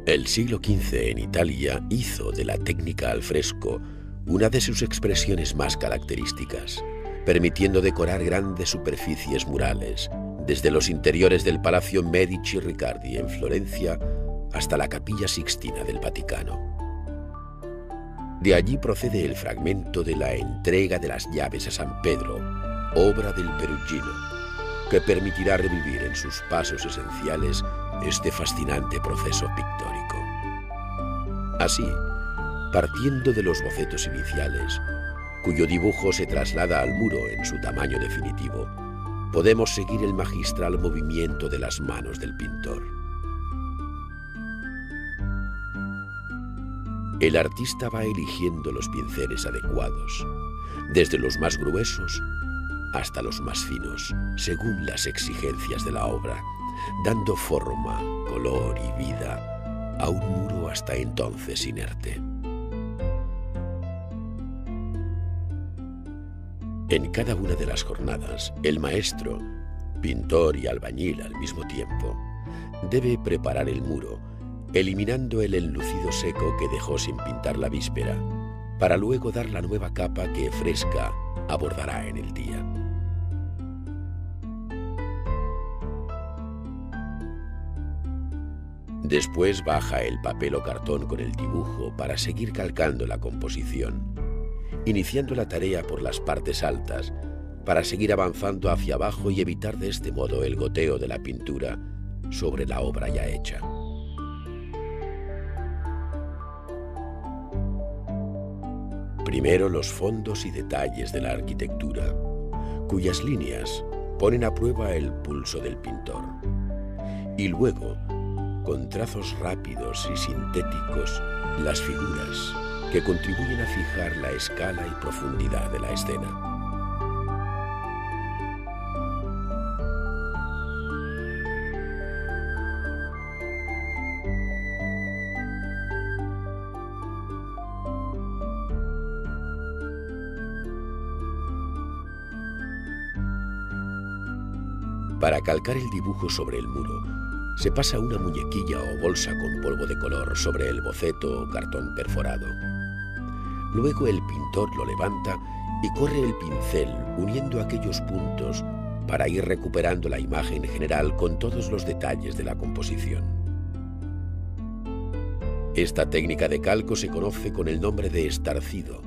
El siglo XV en Italia hizo de la técnica al fresco una de sus expresiones más características, permitiendo decorar grandes superficies murales, desde los interiores del Palacio Medici Riccardi en Florencia hasta la Capilla Sixtina del Vaticano. De allí procede el fragmento de la entrega de las llaves a San Pedro, obra del Perugino, que permitirá revivir en sus pasos esenciales este fascinante proceso pictórico. Así, partiendo de los bocetos iniciales, cuyo dibujo se traslada al muro en su tamaño definitivo, podemos seguir el magistral movimiento de las manos del pintor. El artista va eligiendo los pinceles adecuados, desde los más gruesos hasta los más finos, según las exigencias de la obra, dando forma, color y vida a un muro hasta entonces inerte. En cada una de las jornadas, el maestro, pintor y albañil al mismo tiempo, debe preparar el muro, eliminando el enlucido seco que dejó sin pintar la víspera, para luego dar la nueva capa que, fresca, abordará en el día. Después baja el papel o cartón con el dibujo para seguir calcando la composición, iniciando la tarea por las partes altas, para seguir avanzando hacia abajo y evitar de este modo el goteo de la pintura sobre la obra ya hecha. Primero los fondos y detalles de la arquitectura, cuyas líneas ponen a prueba el pulso del pintor, y luego, con trazos rápidos y sintéticos, las figuras, que contribuyen a fijar la escala y profundidad de la escena. Para calcar el dibujo sobre el muro, se pasa una muñequilla o bolsa con polvo de color sobre el boceto o cartón perforado. Luego el pintor lo levanta y corre el pincel uniendo aquellos puntos para ir recuperando la imagen general con todos los detalles de la composición. Esta técnica de calco se conoce con el nombre de estarcido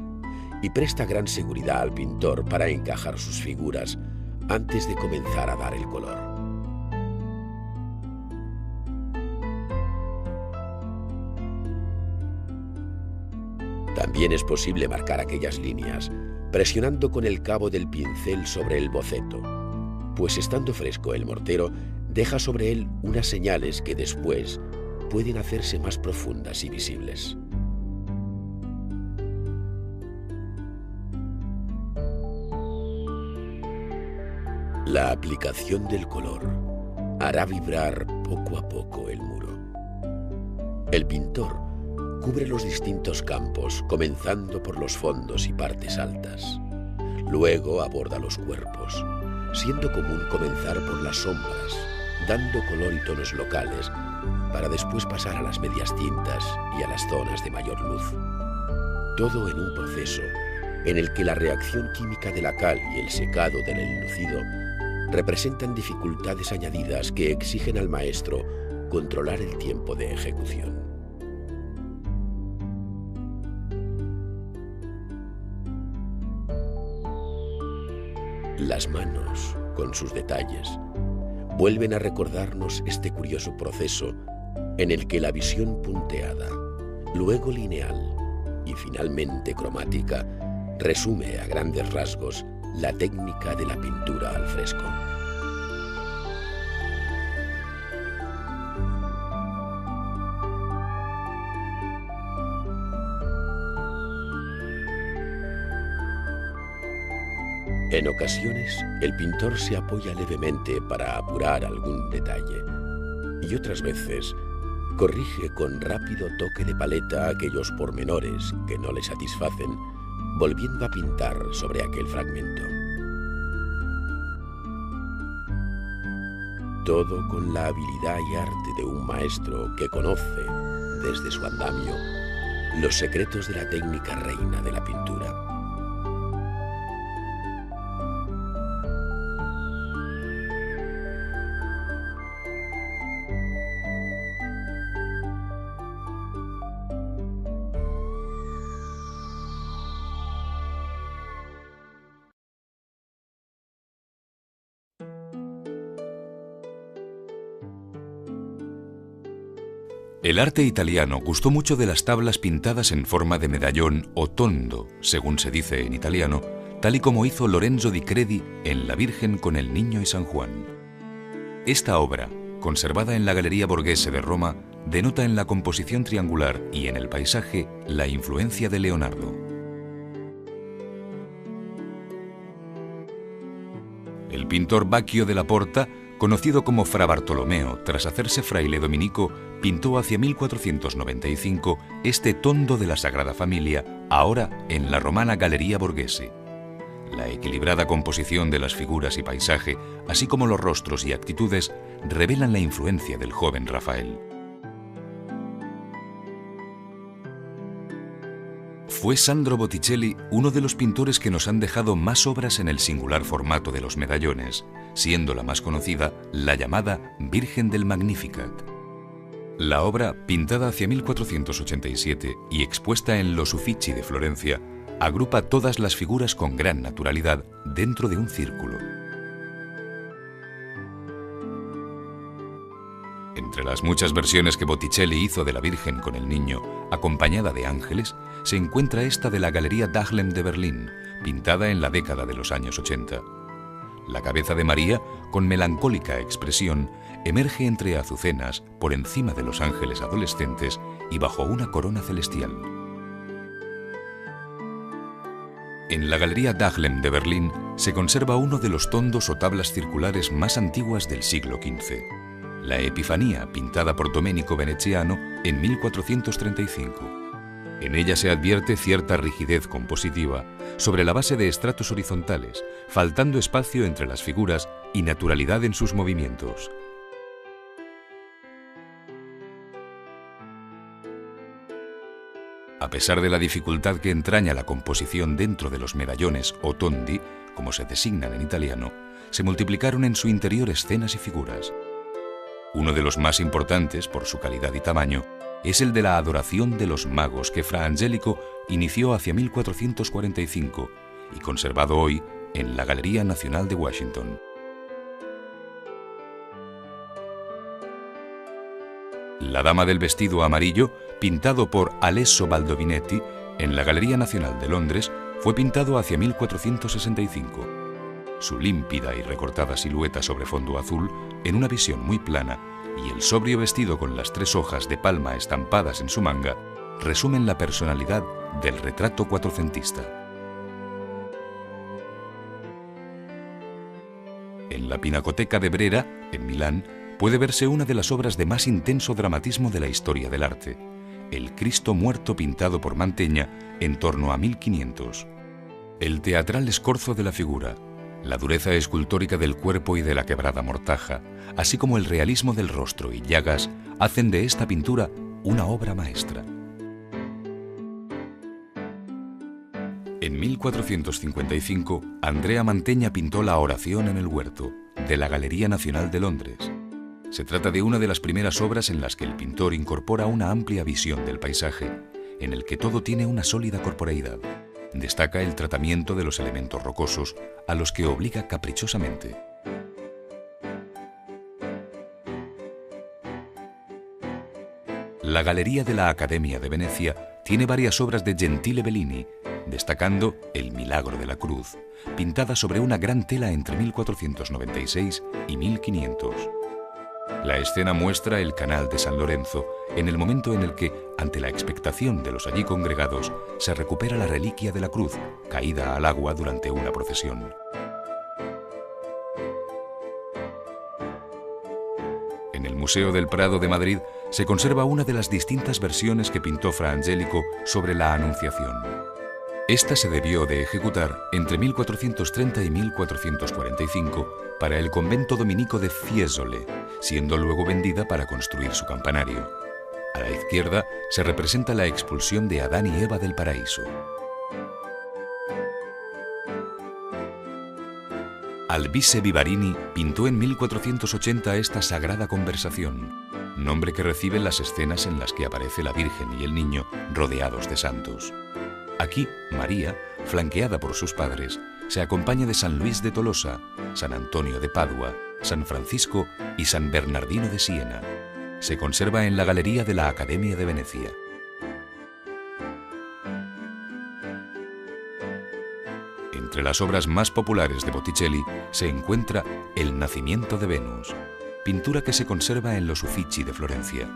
y presta gran seguridad al pintor para encajar sus figuras antes de comenzar a dar el color. También es posible marcar aquellas líneas presionando con el cabo del pincel sobre el boceto, pues estando fresco el mortero deja sobre él unas señales que después pueden hacerse más profundas y visibles. La aplicación del color hará vibrar poco a poco el muro. El pintor cubre los distintos campos, comenzando por los fondos y partes altas. Luego aborda los cuerpos, siendo común comenzar por las sombras, dando color y tonos locales, para después pasar a las medias tintas y a las zonas de mayor luz. Todo en un proceso en el que la reacción química de la cal y el secado del enlucido representan dificultades añadidas que exigen al maestro controlar el tiempo de ejecución. Las manos, con sus detalles, vuelven a recordarnos este curioso proceso en el que la visión punteada, luego lineal y finalmente cromática resume a grandes rasgos la técnica de la pintura al fresco. En ocasiones, el pintor se apoya levemente para apurar algún detalle y otras veces corrige con rápido toque de paleta aquellos pormenores que no le satisfacen, volviendo a pintar sobre aquel fragmento. Todo con la habilidad y arte de un maestro que conoce, desde su andamio, los secretos de la técnica reina de la pintura. El arte italiano gustó mucho de las tablas pintadas en forma de medallón o tondo, según se dice en italiano, tal y como hizo Lorenzo di Credi en La Virgen con el Niño y San Juan. Esta obra, conservada en la Galería Borghese de Roma, denota en la composición triangular y en el paisaje la influencia de Leonardo. El pintor Baccio della Porta, conocido como Fra Bartolomeo tras hacerse fraile dominico, pintó hacia 1495 este tondo de la Sagrada Familia, ahora en la romana Galería Borghese. La equilibrada composición de las figuras y paisaje, así como los rostros y actitudes, revelan la influencia del joven Rafael. Fue Sandro Botticelli uno de los pintores que nos han dejado más obras en el singular formato de los medallones, siendo la más conocida la llamada Virgen del Magnificat. La obra, pintada hacia 1487 y expuesta en los Uffizi de Florencia, agrupa todas las figuras con gran naturalidad dentro de un círculo. Entre las muchas versiones que Botticelli hizo de la Virgen con el Niño, acompañada de ángeles, se encuentra esta de la Galería Dahlem de Berlín, pintada en la década de los años 80. La cabeza de María, con melancólica expresión, emerge entre azucenas por encima de los ángeles adolescentes y bajo una corona celestial. En la Galería Dahlem de Berlín se conserva uno de los tondos o tablas circulares más antiguas del siglo XV, la Epifanía, pintada por Domenico Veneziano en 1435. En ella se advierte cierta rigidez compositiva sobre la base de estratos horizontales, faltando espacio entre las figuras y naturalidad en sus movimientos. A pesar de la dificultad que entraña la composición dentro de los medallones o tondi, como se designan en italiano, se multiplicaron en su interior escenas y figuras. Uno de los más importantes, por su calidad y tamaño, es el de la adoración de los magos que Fra Angelico inició hacia 1445 y conservado hoy en la Galería Nacional de Washington. La Dama del vestido amarillo, pintado por Alesso Baldovinetti en la Galería Nacional de Londres, fue pintado hacia 1465. Su límpida y recortada silueta sobre fondo azul, en una visión muy plana, y el sobrio vestido con las 3 hojas de palma estampadas en su manga, resumen la personalidad del retrato cuatrocentista. En la Pinacoteca de Brera, en Milán, puede verse una de las obras de más intenso dramatismo de la historia del arte, el Cristo muerto pintado por Mantegna en torno a 1500. El teatral escorzo de la figura, la dureza escultórica del cuerpo y de la quebrada mortaja, así como el realismo del rostro y llagas, hacen de esta pintura una obra maestra. En 1455, Andrea Mantegna pintó La oración en el huerto, de la Galería Nacional de Londres. Se trata de una de las primeras obras en las que el pintor incorpora una amplia visión del paisaje, en el que todo tiene una sólida corporeidad. Destaca el tratamiento de los elementos rocosos, a los que obliga caprichosamente. La Galería de la Academia de Venecia tiene varias obras de Gentile Bellini, destacando El Milagro de la Cruz, pintada sobre una gran tela entre 1496 y 1500. La escena muestra el canal de San Lorenzo en el momento en el que, ante la expectación de los allí congregados, se recupera la reliquia de la cruz, caída al agua durante una procesión. En el Museo del Prado de Madrid se conserva una de las distintas versiones que pintó Fra Angelico sobre la Anunciación. Esta se debió de ejecutar entre 1430 y 1445 para el convento dominico de Fiesole, siendo luego vendida para construir su campanario. A la izquierda se representa la expulsión de Adán y Eva del paraíso. Albise Vivarini pintó en 1480 esta Sagrada Conversación, nombre que reciben las escenas en las que aparece la Virgen y el Niño rodeados de santos. Aquí, María, flanqueada por sus padres, se acompaña de San Luis de Tolosa, San Antonio de Padua, San Francisco y San Bernardino de Siena. Se conserva en la Galería de la Academia de Venecia. Entre las obras más populares de Botticelli se encuentra El nacimiento de Venus, pintura que se conserva en los Uffizi de Florencia.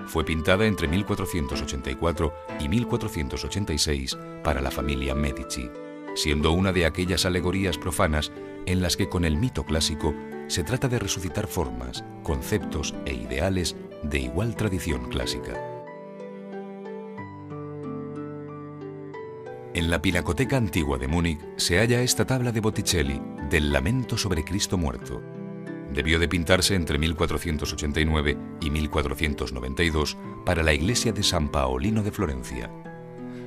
Fue pintada entre 1484 y 1486 para la familia Medici, siendo una de aquellas alegorías profanas en las que con el mito clásico se trata de resucitar formas, conceptos e ideales de igual tradición clásica. En la Pinacoteca Antigua de Múnich se halla esta tabla de Botticelli del Lamento sobre Cristo muerto. Debió de pintarse entre 1489 y 1492 para la iglesia de San Paolino de Florencia.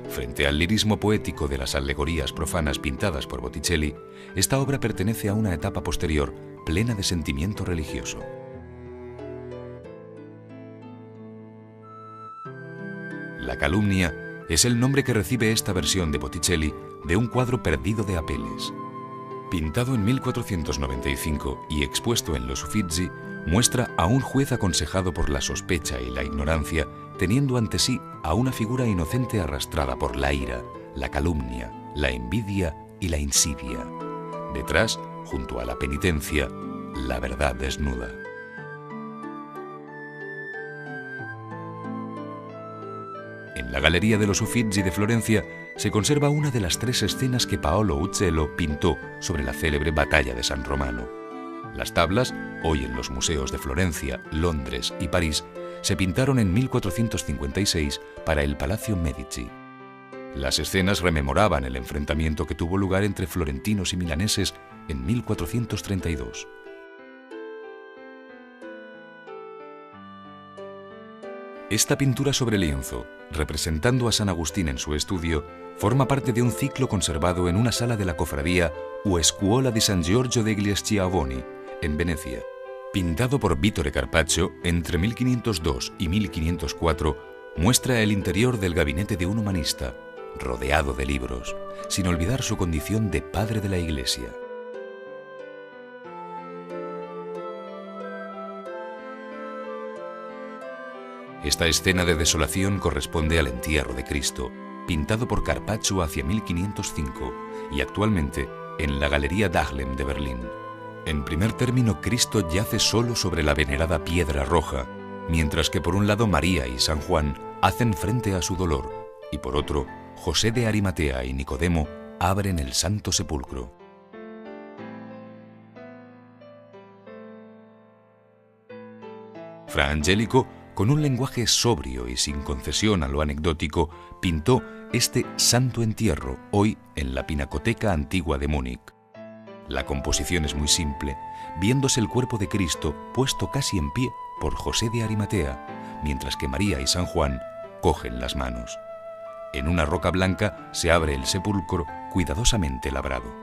Frente al lirismo poético de las alegorías profanas pintadas por Botticelli, esta obra pertenece a una etapa posterior plena de sentimiento religioso. La calumnia es el nombre que recibe esta versión de Botticelli de un cuadro perdido de Apeles. Pintado en 1495 y expuesto en los Uffizi, muestra a un juez aconsejado por la sospecha y la ignorancia, teniendo ante sí a una figura inocente arrastrada por la ira, la calumnia, la envidia y la insidia. Detrás, junto a la penitencia, la verdad desnuda. En la Galería de los Uffizi de Florencia se conserva una de las 3 escenas que Paolo Uccello pintó sobre la célebre batalla de San Romano. Las tablas, hoy en los museos de Florencia, Londres y París, se pintaron en 1456 para el Palacio Medici. Las escenas rememoraban el enfrentamiento que tuvo lugar entre florentinos y milaneses en 1432. Esta pintura sobre lienzo, representando a San Agustín en su estudio, forma parte de un ciclo conservado en una sala de la cofradía o Scuola di San Giorgio degli Schiavoni, en Venecia. Pintado por Vittore Carpaccio entre 1502 y 1504, muestra el interior del gabinete de un humanista, rodeado de libros, sin olvidar su condición de padre de la Iglesia. Esta escena de desolación corresponde al entierro de Cristo, pintado por Carpaccio hacia 1505 y actualmente en la Galería Dahlem de Berlín. En primer término, Cristo yace solo sobre la venerada piedra roja, mientras que por un lado María y San Juan hacen frente a su dolor y por otro, José de Arimatea y Nicodemo abren el Santo Sepulcro. Fra Angelico, con un lenguaje sobrio y sin concesión a lo anecdótico, pintó este Santo Entierro, hoy en la Pinacoteca Antigua de Múnich. La composición es muy simple, viéndose el cuerpo de Cristo puesto casi en pie por José de Arimatea, mientras que María y San Juan cogen las manos. En una roca blanca se abre el sepulcro cuidadosamente labrado.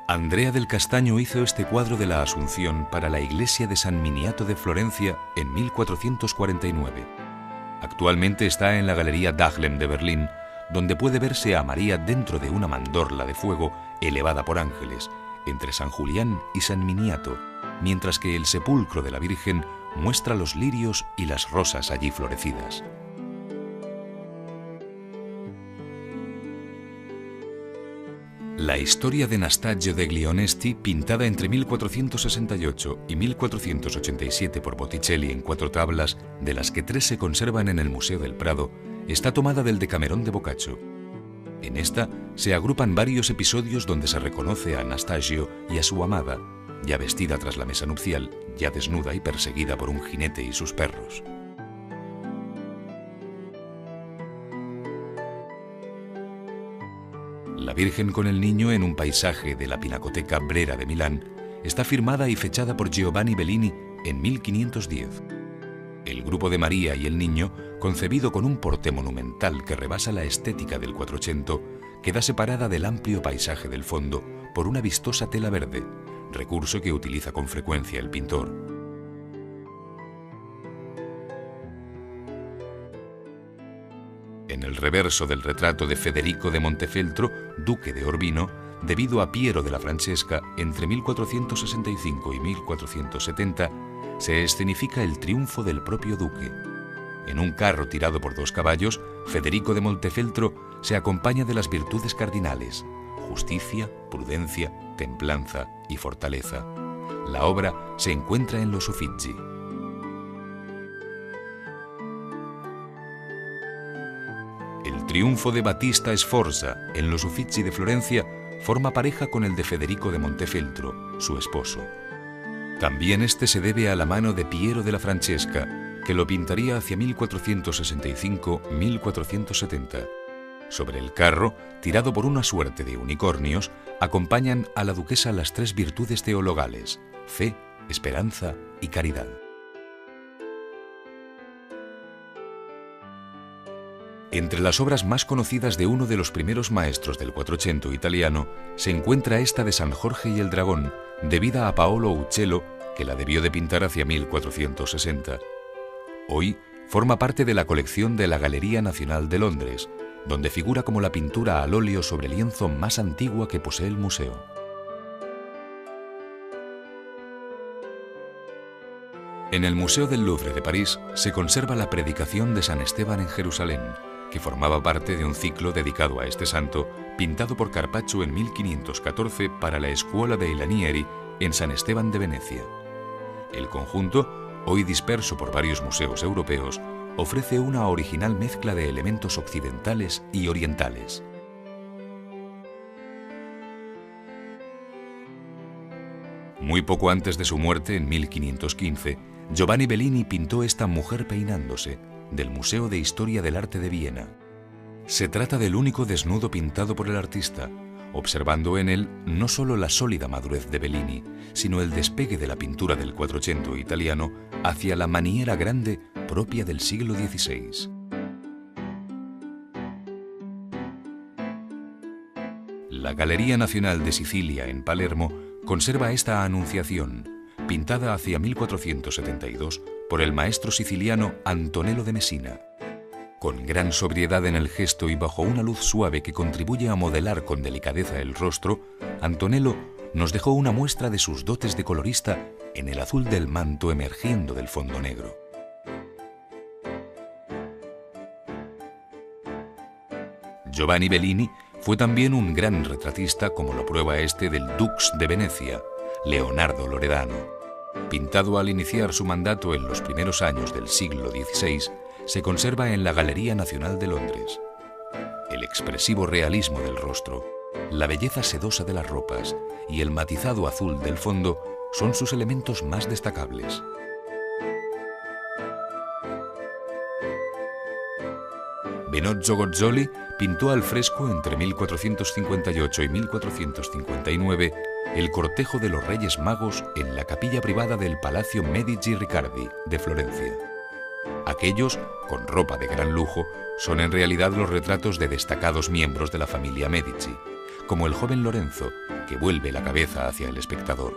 Andrea del Castaño hizo este cuadro de la Asunción para la iglesia de San Miniato de Florencia en 1449. Actualmente está en la Galería Dahlem de Berlín, donde puede verse a María dentro de una mandorla de fuego elevada por ángeles, entre San Julián y San Miniato, mientras que el sepulcro de la Virgen muestra los lirios y las rosas allí florecidas. La historia de Nastagio degli Onesti, pintada entre 1468 y 1487 por Botticelli en 4 tablas, de las que 3 se conservan en el Museo del Prado, está tomada del Decamerón de Boccaccio. En esta se agrupan varios episodios donde se reconoce a Anastasio y a su amada, ya vestida tras la mesa nupcial, ya desnuda y perseguida por un jinete y sus perros. La Virgen con el Niño en un paisaje de la Pinacoteca Brera de Milán está firmada y fechada por Giovanni Bellini en 1510. El grupo de María y el Niño, concebido con un porte monumental que rebasa la estética del Quattrocento, queda separada del amplio paisaje del fondo por una vistosa tela verde, recurso que utiliza con frecuencia el pintor. En el reverso del retrato de Federico de Montefeltro, duque de Urbino, debido a Piero de la Francesca, entre 1465 y 1470, se escenifica el triunfo del propio duque. En un carro tirado por 2 caballos, Federico de Montefeltro se acompaña de las virtudes cardinales: justicia, prudencia, templanza y fortaleza. La obra se encuentra en los Uffizi. El triunfo de Battista Sforza en los Uffizi de Florencia forma pareja con el de Federico de Montefeltro, su esposo. También este se debe a la mano de Piero de la Francesca, que lo pintaría hacia 1465-1470. Sobre el carro, tirado por una suerte de unicornios, acompañan a la duquesa las 3 virtudes teologales: fe, esperanza y caridad. Entre las obras más conocidas de uno de los primeros maestros del Quattrocento italiano se encuentra esta de San Jorge y el Dragón, debida a Paolo Uccello, que la debió de pintar hacia 1460. Hoy forma parte de la colección de la Galería Nacional de Londres, donde figura como la pintura al óleo sobre lienzo más antigua que posee el museo. En el Museo del Louvre de París se conserva la Predicación de San Esteban en Jerusalén, que formaba parte de un ciclo dedicado a este santo, pintado por Carpaccio en 1514 para la Scuola dei Lanieri en San Esteban de Venecia. El conjunto hoy disperso por varios museos europeos, ofrece una original mezcla de elementos occidentales y orientales. Muy poco antes de su muerte, en 1515, Giovanni Bellini pintó esta Mujer peinándose, del Museo de Historia del Arte de Viena. Se trata del único desnudo pintado por el artista, observando en él no solo la sólida madurez de Bellini, sino el despegue de la pintura del Quattrocento italiano hacia la maniera grande propia del siglo XVI. La Galería Nacional de Sicilia, en Palermo, conserva esta Anunciación, pintada hacia 1472 por el maestro siciliano Antonello de Messina. Con gran sobriedad en el gesto y bajo una luz suave que contribuye a modelar con delicadeza el rostro, Antonello nos dejó una muestra de sus dotes de colorista en el azul del manto emergiendo del fondo negro. Giovanni Bellini fue también un gran retratista, como lo prueba este del Dux de Venecia, Leonardo Loredano. Pintado al iniciar su mandato en los primeros años del siglo XVI, se conserva en la Galería Nacional de Londres. El expresivo realismo del rostro, la belleza sedosa de las ropas y el matizado azul del fondo son sus elementos más destacables. Benozzo Gozzoli pintó al fresco entre 1458 y 1459 el cortejo de los Reyes Magos en la capilla privada del Palacio Medici Riccardi de Florencia. Aquellos, con ropa de gran lujo, son en realidad los retratos de destacados miembros de la familia Medici, como el joven Lorenzo, que vuelve la cabeza hacia el espectador.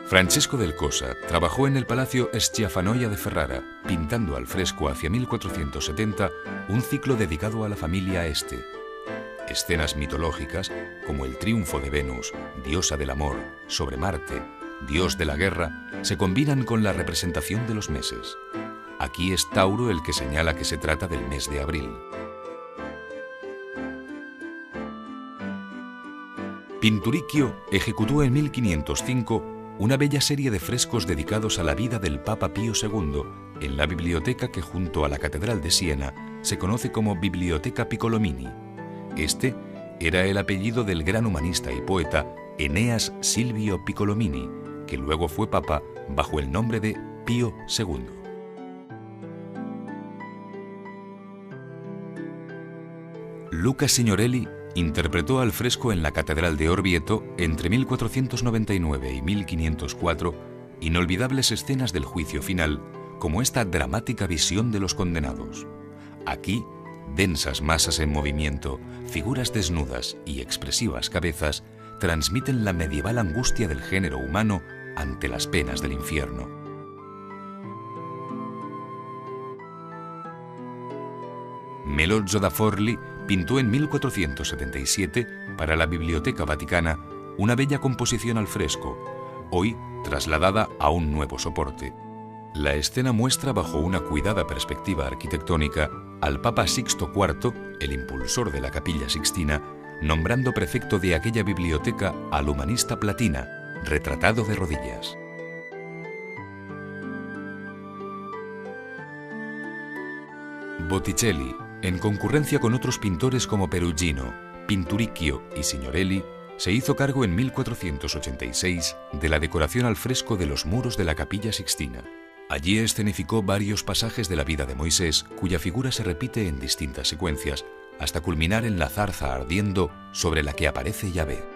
Francesco del Cosa trabajó en el Palacio Schiaffanoia de Ferrara, pintando al fresco hacia 1470 un ciclo dedicado a la familia Este. Escenas mitológicas, como el triunfo de Venus, diosa del amor, sobre Marte, dios de la guerra, se combinan con la representación de los meses. Aquí es Tauro el que señala que se trata del mes de abril. Pinturicchio ejecutó en 1505 una bella serie de frescos dedicados a la vida del Papa Pío II en la biblioteca que junto a la Catedral de Siena se conoce como Biblioteca Piccolomini. Este era el apellido del gran humanista y poeta Eneas Silvio Piccolomini, que luego fue papa bajo el nombre de Pío II. Luca Signorelli interpretó al fresco en la Catedral de Orvieto entre 1499 y 1504 inolvidables escenas del juicio final, como esta dramática visión de los condenados. Aquí, densas masas en movimiento, figuras desnudas y expresivas cabezas transmiten la medieval angustia del género humano ante las penas del infierno. Melozzo da Forlì pintó en 1477 para la Biblioteca Vaticana una bella composición al fresco, hoy trasladada a un nuevo soporte. La escena muestra bajo una cuidada perspectiva arquitectónica al Papa Sixto IV, el impulsor de la Capilla Sixtina, nombrando prefecto de aquella biblioteca al humanista Platina, retratado de rodillas. Botticelli, en concurrencia con otros pintores como Perugino, Pinturicchio y Signorelli, se hizo cargo en 1486 de la decoración al fresco de los muros de la Capilla Sixtina. Allí escenificó varios pasajes de la vida de Moisés, cuya figura se repite en distintas secuencias, hasta culminar en la zarza ardiendo sobre la que aparece Yahvé.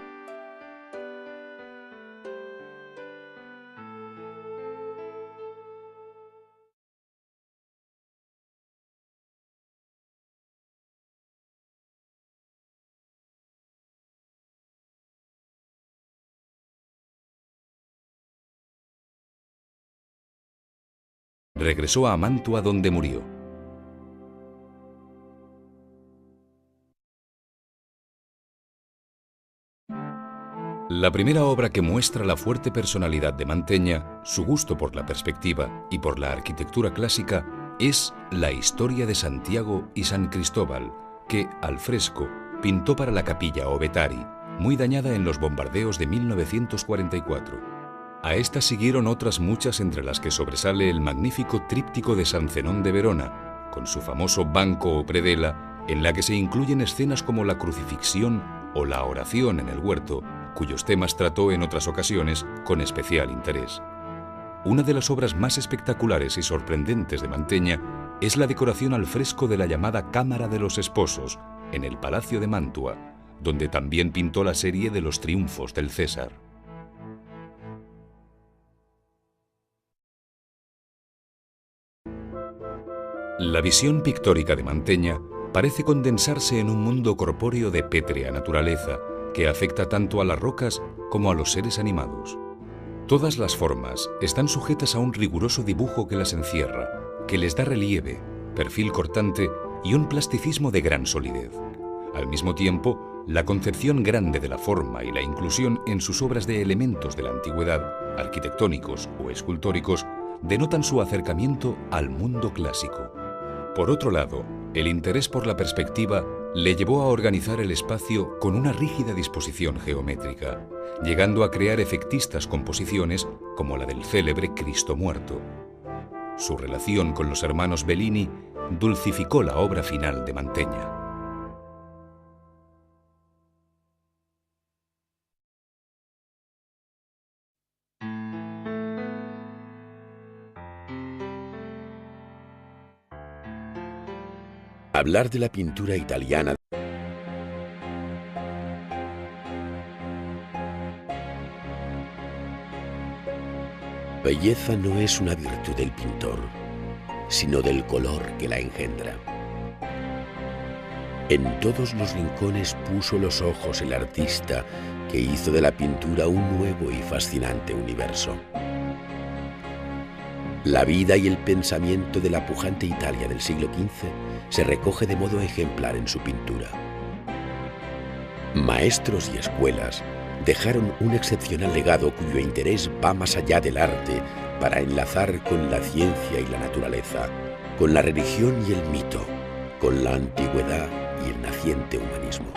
Regresó a Mantua, donde murió. La primera obra que muestra la fuerte personalidad de Mantegna, su gusto por la perspectiva y por la arquitectura clásica, es La historia de Santiago y San Cristóbal, que, al fresco, pintó para la Capilla Ovetari, muy dañada en los bombardeos de 1944. A esta siguieron otras muchas, entre las que sobresale el magnífico tríptico de San Zenón de Verona, con su famoso banco o predela, en la que se incluyen escenas como la crucifixión o la oración en el huerto, cuyos temas trató en otras ocasiones con especial interés. Una de las obras más espectaculares y sorprendentes de Mantegna es la decoración al fresco de la llamada Cámara de los Esposos, en el Palacio de Mantua, donde también pintó la serie de los triunfos del César. La visión pictórica de Mantegna parece condensarse en un mundo corpóreo de pétrea naturaleza que afecta tanto a las rocas como a los seres animados. Todas las formas están sujetas a un riguroso dibujo que las encierra, que les da relieve, perfil cortante y un plasticismo de gran solidez. Al mismo tiempo, la concepción grande de la forma y la inclusión en sus obras de elementos de la antigüedad, arquitectónicos o escultóricos, denotan su acercamiento al mundo clásico. Por otro lado, el interés por la perspectiva le llevó a organizar el espacio con una rígida disposición geométrica, llegando a crear efectistas composiciones como la del célebre Cristo Muerto. Su relación con los hermanos Bellini dulcificó la obra final de Mantegna. Hablar de la pintura italiana belleza no es una virtud del pintor, sino del color que la engendra. En todos los rincones puso los ojos el artista que hizo de la pintura un nuevo y fascinante universo. La vida y el pensamiento de la pujante Italia del siglo XV se recoge de modo ejemplar en su pintura. Maestros y escuelas dejaron un excepcional legado cuyo interés va más allá del arte para enlazar con la ciencia y la naturaleza, con la religión y el mito, con la antigüedad y el naciente humanismo.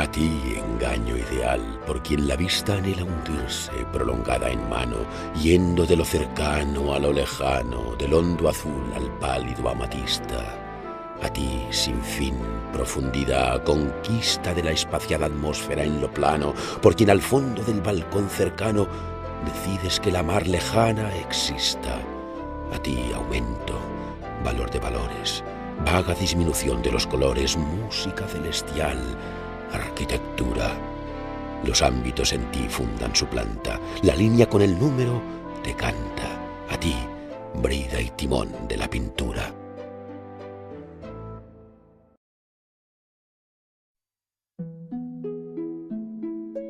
A ti, engaño ideal, por quien la vista anhela hundirse, prolongada en mano, yendo de lo cercano a lo lejano, del hondo azul al pálido amatista. A ti, sin fin, profundidad, conquista de la espaciada atmósfera en lo plano, por quien al fondo del balcón cercano decides que la mar lejana exista. A ti, aumento, valor de valores, vaga disminución de los colores, música celestial, arquitectura. Los ámbitos en ti fundan su planta, la línea con el número te canta. A ti, brida y timón de la pintura.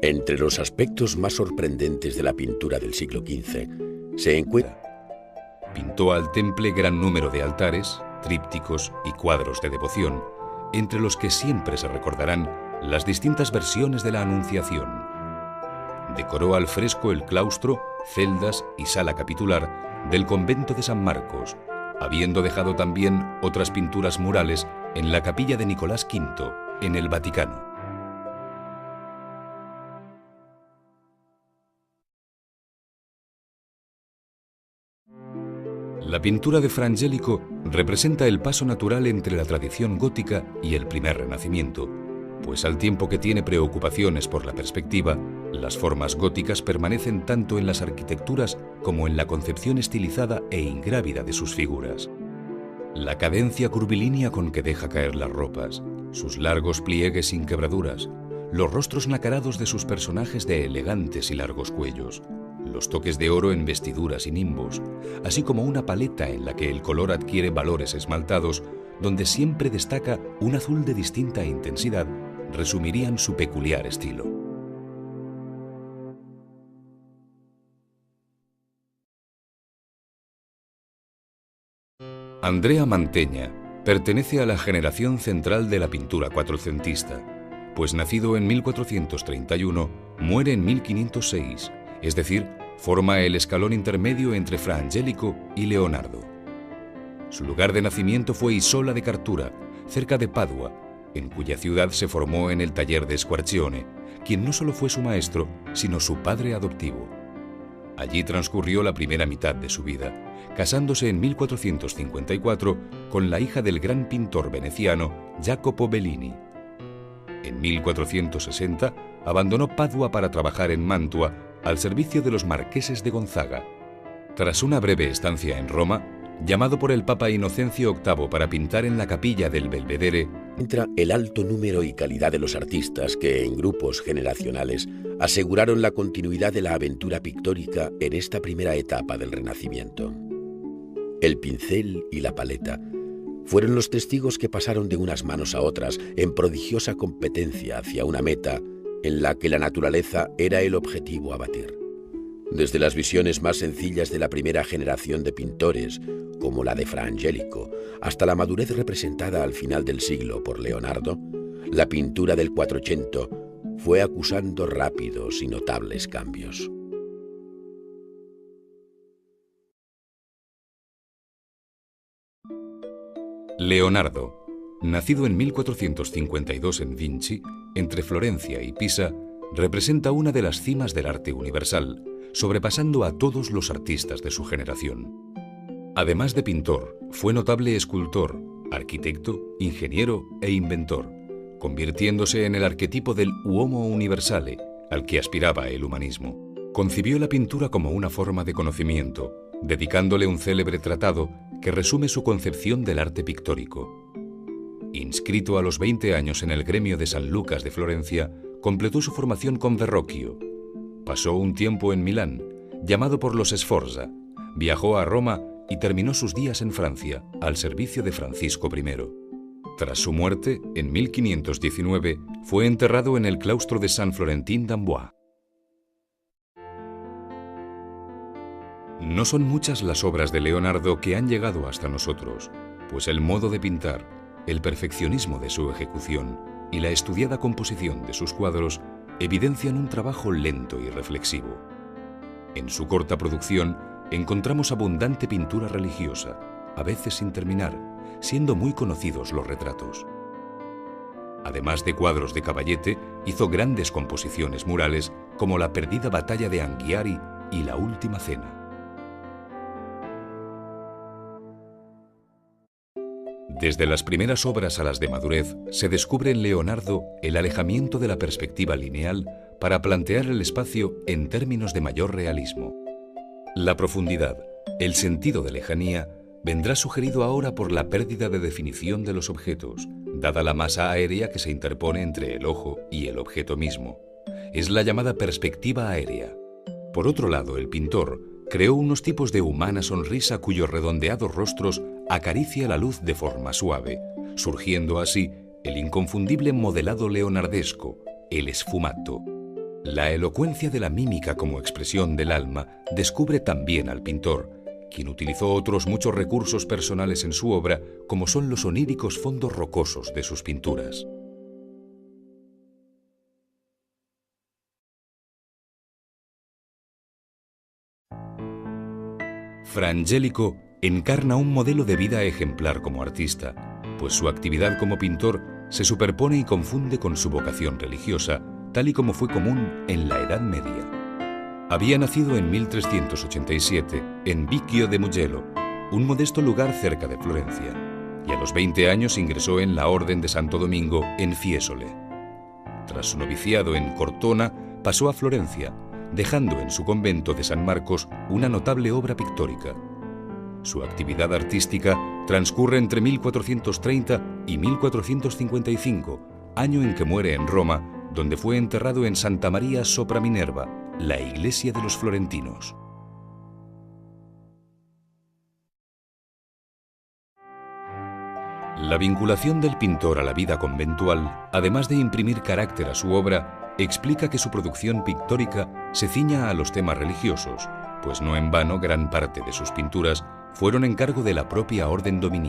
Entre los aspectos más sorprendentes de la pintura del siglo XV se encuentra. Pintó al temple gran número de altares, trípticos y cuadros de devoción, entre los que siempre se recordarán las distintas versiones de la Anunciación. Decoró al fresco el claustro, celdas y sala capitular del convento de San Marcos, habiendo dejado también otras pinturas murales en la capilla de Nicolás V, en el Vaticano. La pintura de Fra Angelico representa el paso natural entre la tradición gótica y el primer Renacimiento, pues al tiempo que tiene preocupaciones por la perspectiva, las formas góticas permanecen tanto en las arquitecturas como en la concepción estilizada e ingrávida de sus figuras. La cadencia curvilínea con que deja caer las ropas, sus largos pliegues sin quebraduras, los rostros nacarados de sus personajes de elegantes y largos cuellos, los toques de oro en vestiduras y nimbos, así como una paleta en la que el color adquiere valores esmaltados, donde siempre destaca un azul de distinta intensidad, resumirían su peculiar estilo. Andrea Mantegna pertenece a la generación central de la pintura quattrocentista, pues nacido en 1431, muere en 1506, es decir, forma el escalón intermedio entre Fra Angelico y Leonardo. Su lugar de nacimiento fue Isola de Cartura, cerca de Padua, en cuya ciudad se formó en el taller de Squarcione, quien no solo fue su maestro, sino su padre adoptivo. Allí transcurrió la primera mitad de su vida, casándose en 1454 con la hija del gran pintor veneciano Jacopo Bellini. En 1460 abandonó Padua para trabajar en Mantua al servicio de los marqueses de Gonzaga. Tras una breve estancia en Roma, llamado por el Papa Inocencio VIII para pintar en la capilla del Belvedere, entra el alto número y calidad de los artistas que, en grupos generacionales, aseguraron la continuidad de la aventura pictórica en esta primera etapa del Renacimiento. El pincel y la paleta fueron los testigos que pasaron de unas manos a otras en prodigiosa competencia hacia una meta en la que la naturaleza era el objetivo a batir. Desde las visiones más sencillas de la primera generación de pintores, como la de Fra Angelico, hasta la madurez representada al final del siglo por Leonardo, la pintura del Quattrocento fue acusando rápidos y notables cambios. Leonardo, nacido en 1452 en Vinci, entre Florencia y Pisa, representa una de las cimas del arte universal, sobrepasando a todos los artistas de su generación. Además de pintor, fue notable escultor, arquitecto, ingeniero e inventor, convirtiéndose en el arquetipo del uomo universale, al que aspiraba el humanismo. Concibió la pintura como una forma de conocimiento, dedicándole un célebre tratado que resume su concepción del arte pictórico. Inscrito a los 20 años en el gremio de San Lucas de Florencia, completó su formación con Verrocchio. Pasó un tiempo en Milán, llamado por los Sforza, viajó a Roma y terminó sus días en Francia, al servicio de Francisco I. Tras su muerte, en 1519, fue enterrado en el claustro de San Florentin d'Amboise. No son muchas las obras de Leonardo que han llegado hasta nosotros, pues el modo de pintar, el perfeccionismo de su ejecución y la estudiada composición de sus cuadros evidencian un trabajo lento y reflexivo. En su corta producción encontramos abundante pintura religiosa, a veces sin terminar, siendo muy conocidos los retratos. Además de cuadros de caballete, hizo grandes composiciones murales como La perdida batalla de Anghiari y La última cena. Desde las primeras obras a las de madurez, se descubre en Leonardo el alejamiento de la perspectiva lineal para plantear el espacio en términos de mayor realismo. La profundidad, el sentido de lejanía, vendrá sugerido ahora por la pérdida de definición de los objetos, dada la masa aérea que se interpone entre el ojo y el objeto mismo. Es la llamada perspectiva aérea. Por otro lado, el pintor creó unos tipos de humana sonrisa cuyos redondeados rostros acaricia la luz de forma suave, surgiendo así el inconfundible modelado leonardesco, el sfumato. La elocuencia de la mímica como expresión del alma descubre también al pintor, quien utilizó otros muchos recursos personales en su obra, como son los oníricos fondos rocosos de sus pinturas. Fra Angelico encarna un modelo de vida ejemplar como artista, pues su actividad como pintor se superpone y confunde con su vocación religiosa, tal y como fue común en la Edad Media. Había nacido en 1387 en Vicchio de Mugello, un modesto lugar cerca de Florencia, y a los 20 años ingresó en la Orden de Santo Domingo en Fiesole. Tras su noviciado en Cortona, pasó a Florencia, dejando en su convento de San Marcos una notable obra pictórica. Su actividad artística transcurre entre 1430 y 1455, año en que muere en Roma, donde fue enterrado en Santa María sopra Minerva, la iglesia de los florentinos. La vinculación del pintor a la vida conventual, además de imprimir carácter a su obra, explica que su producción pictórica se ciña a los temas religiosos, pues no en vano gran parte de sus pinturas fueron encargo de la propia orden dominical.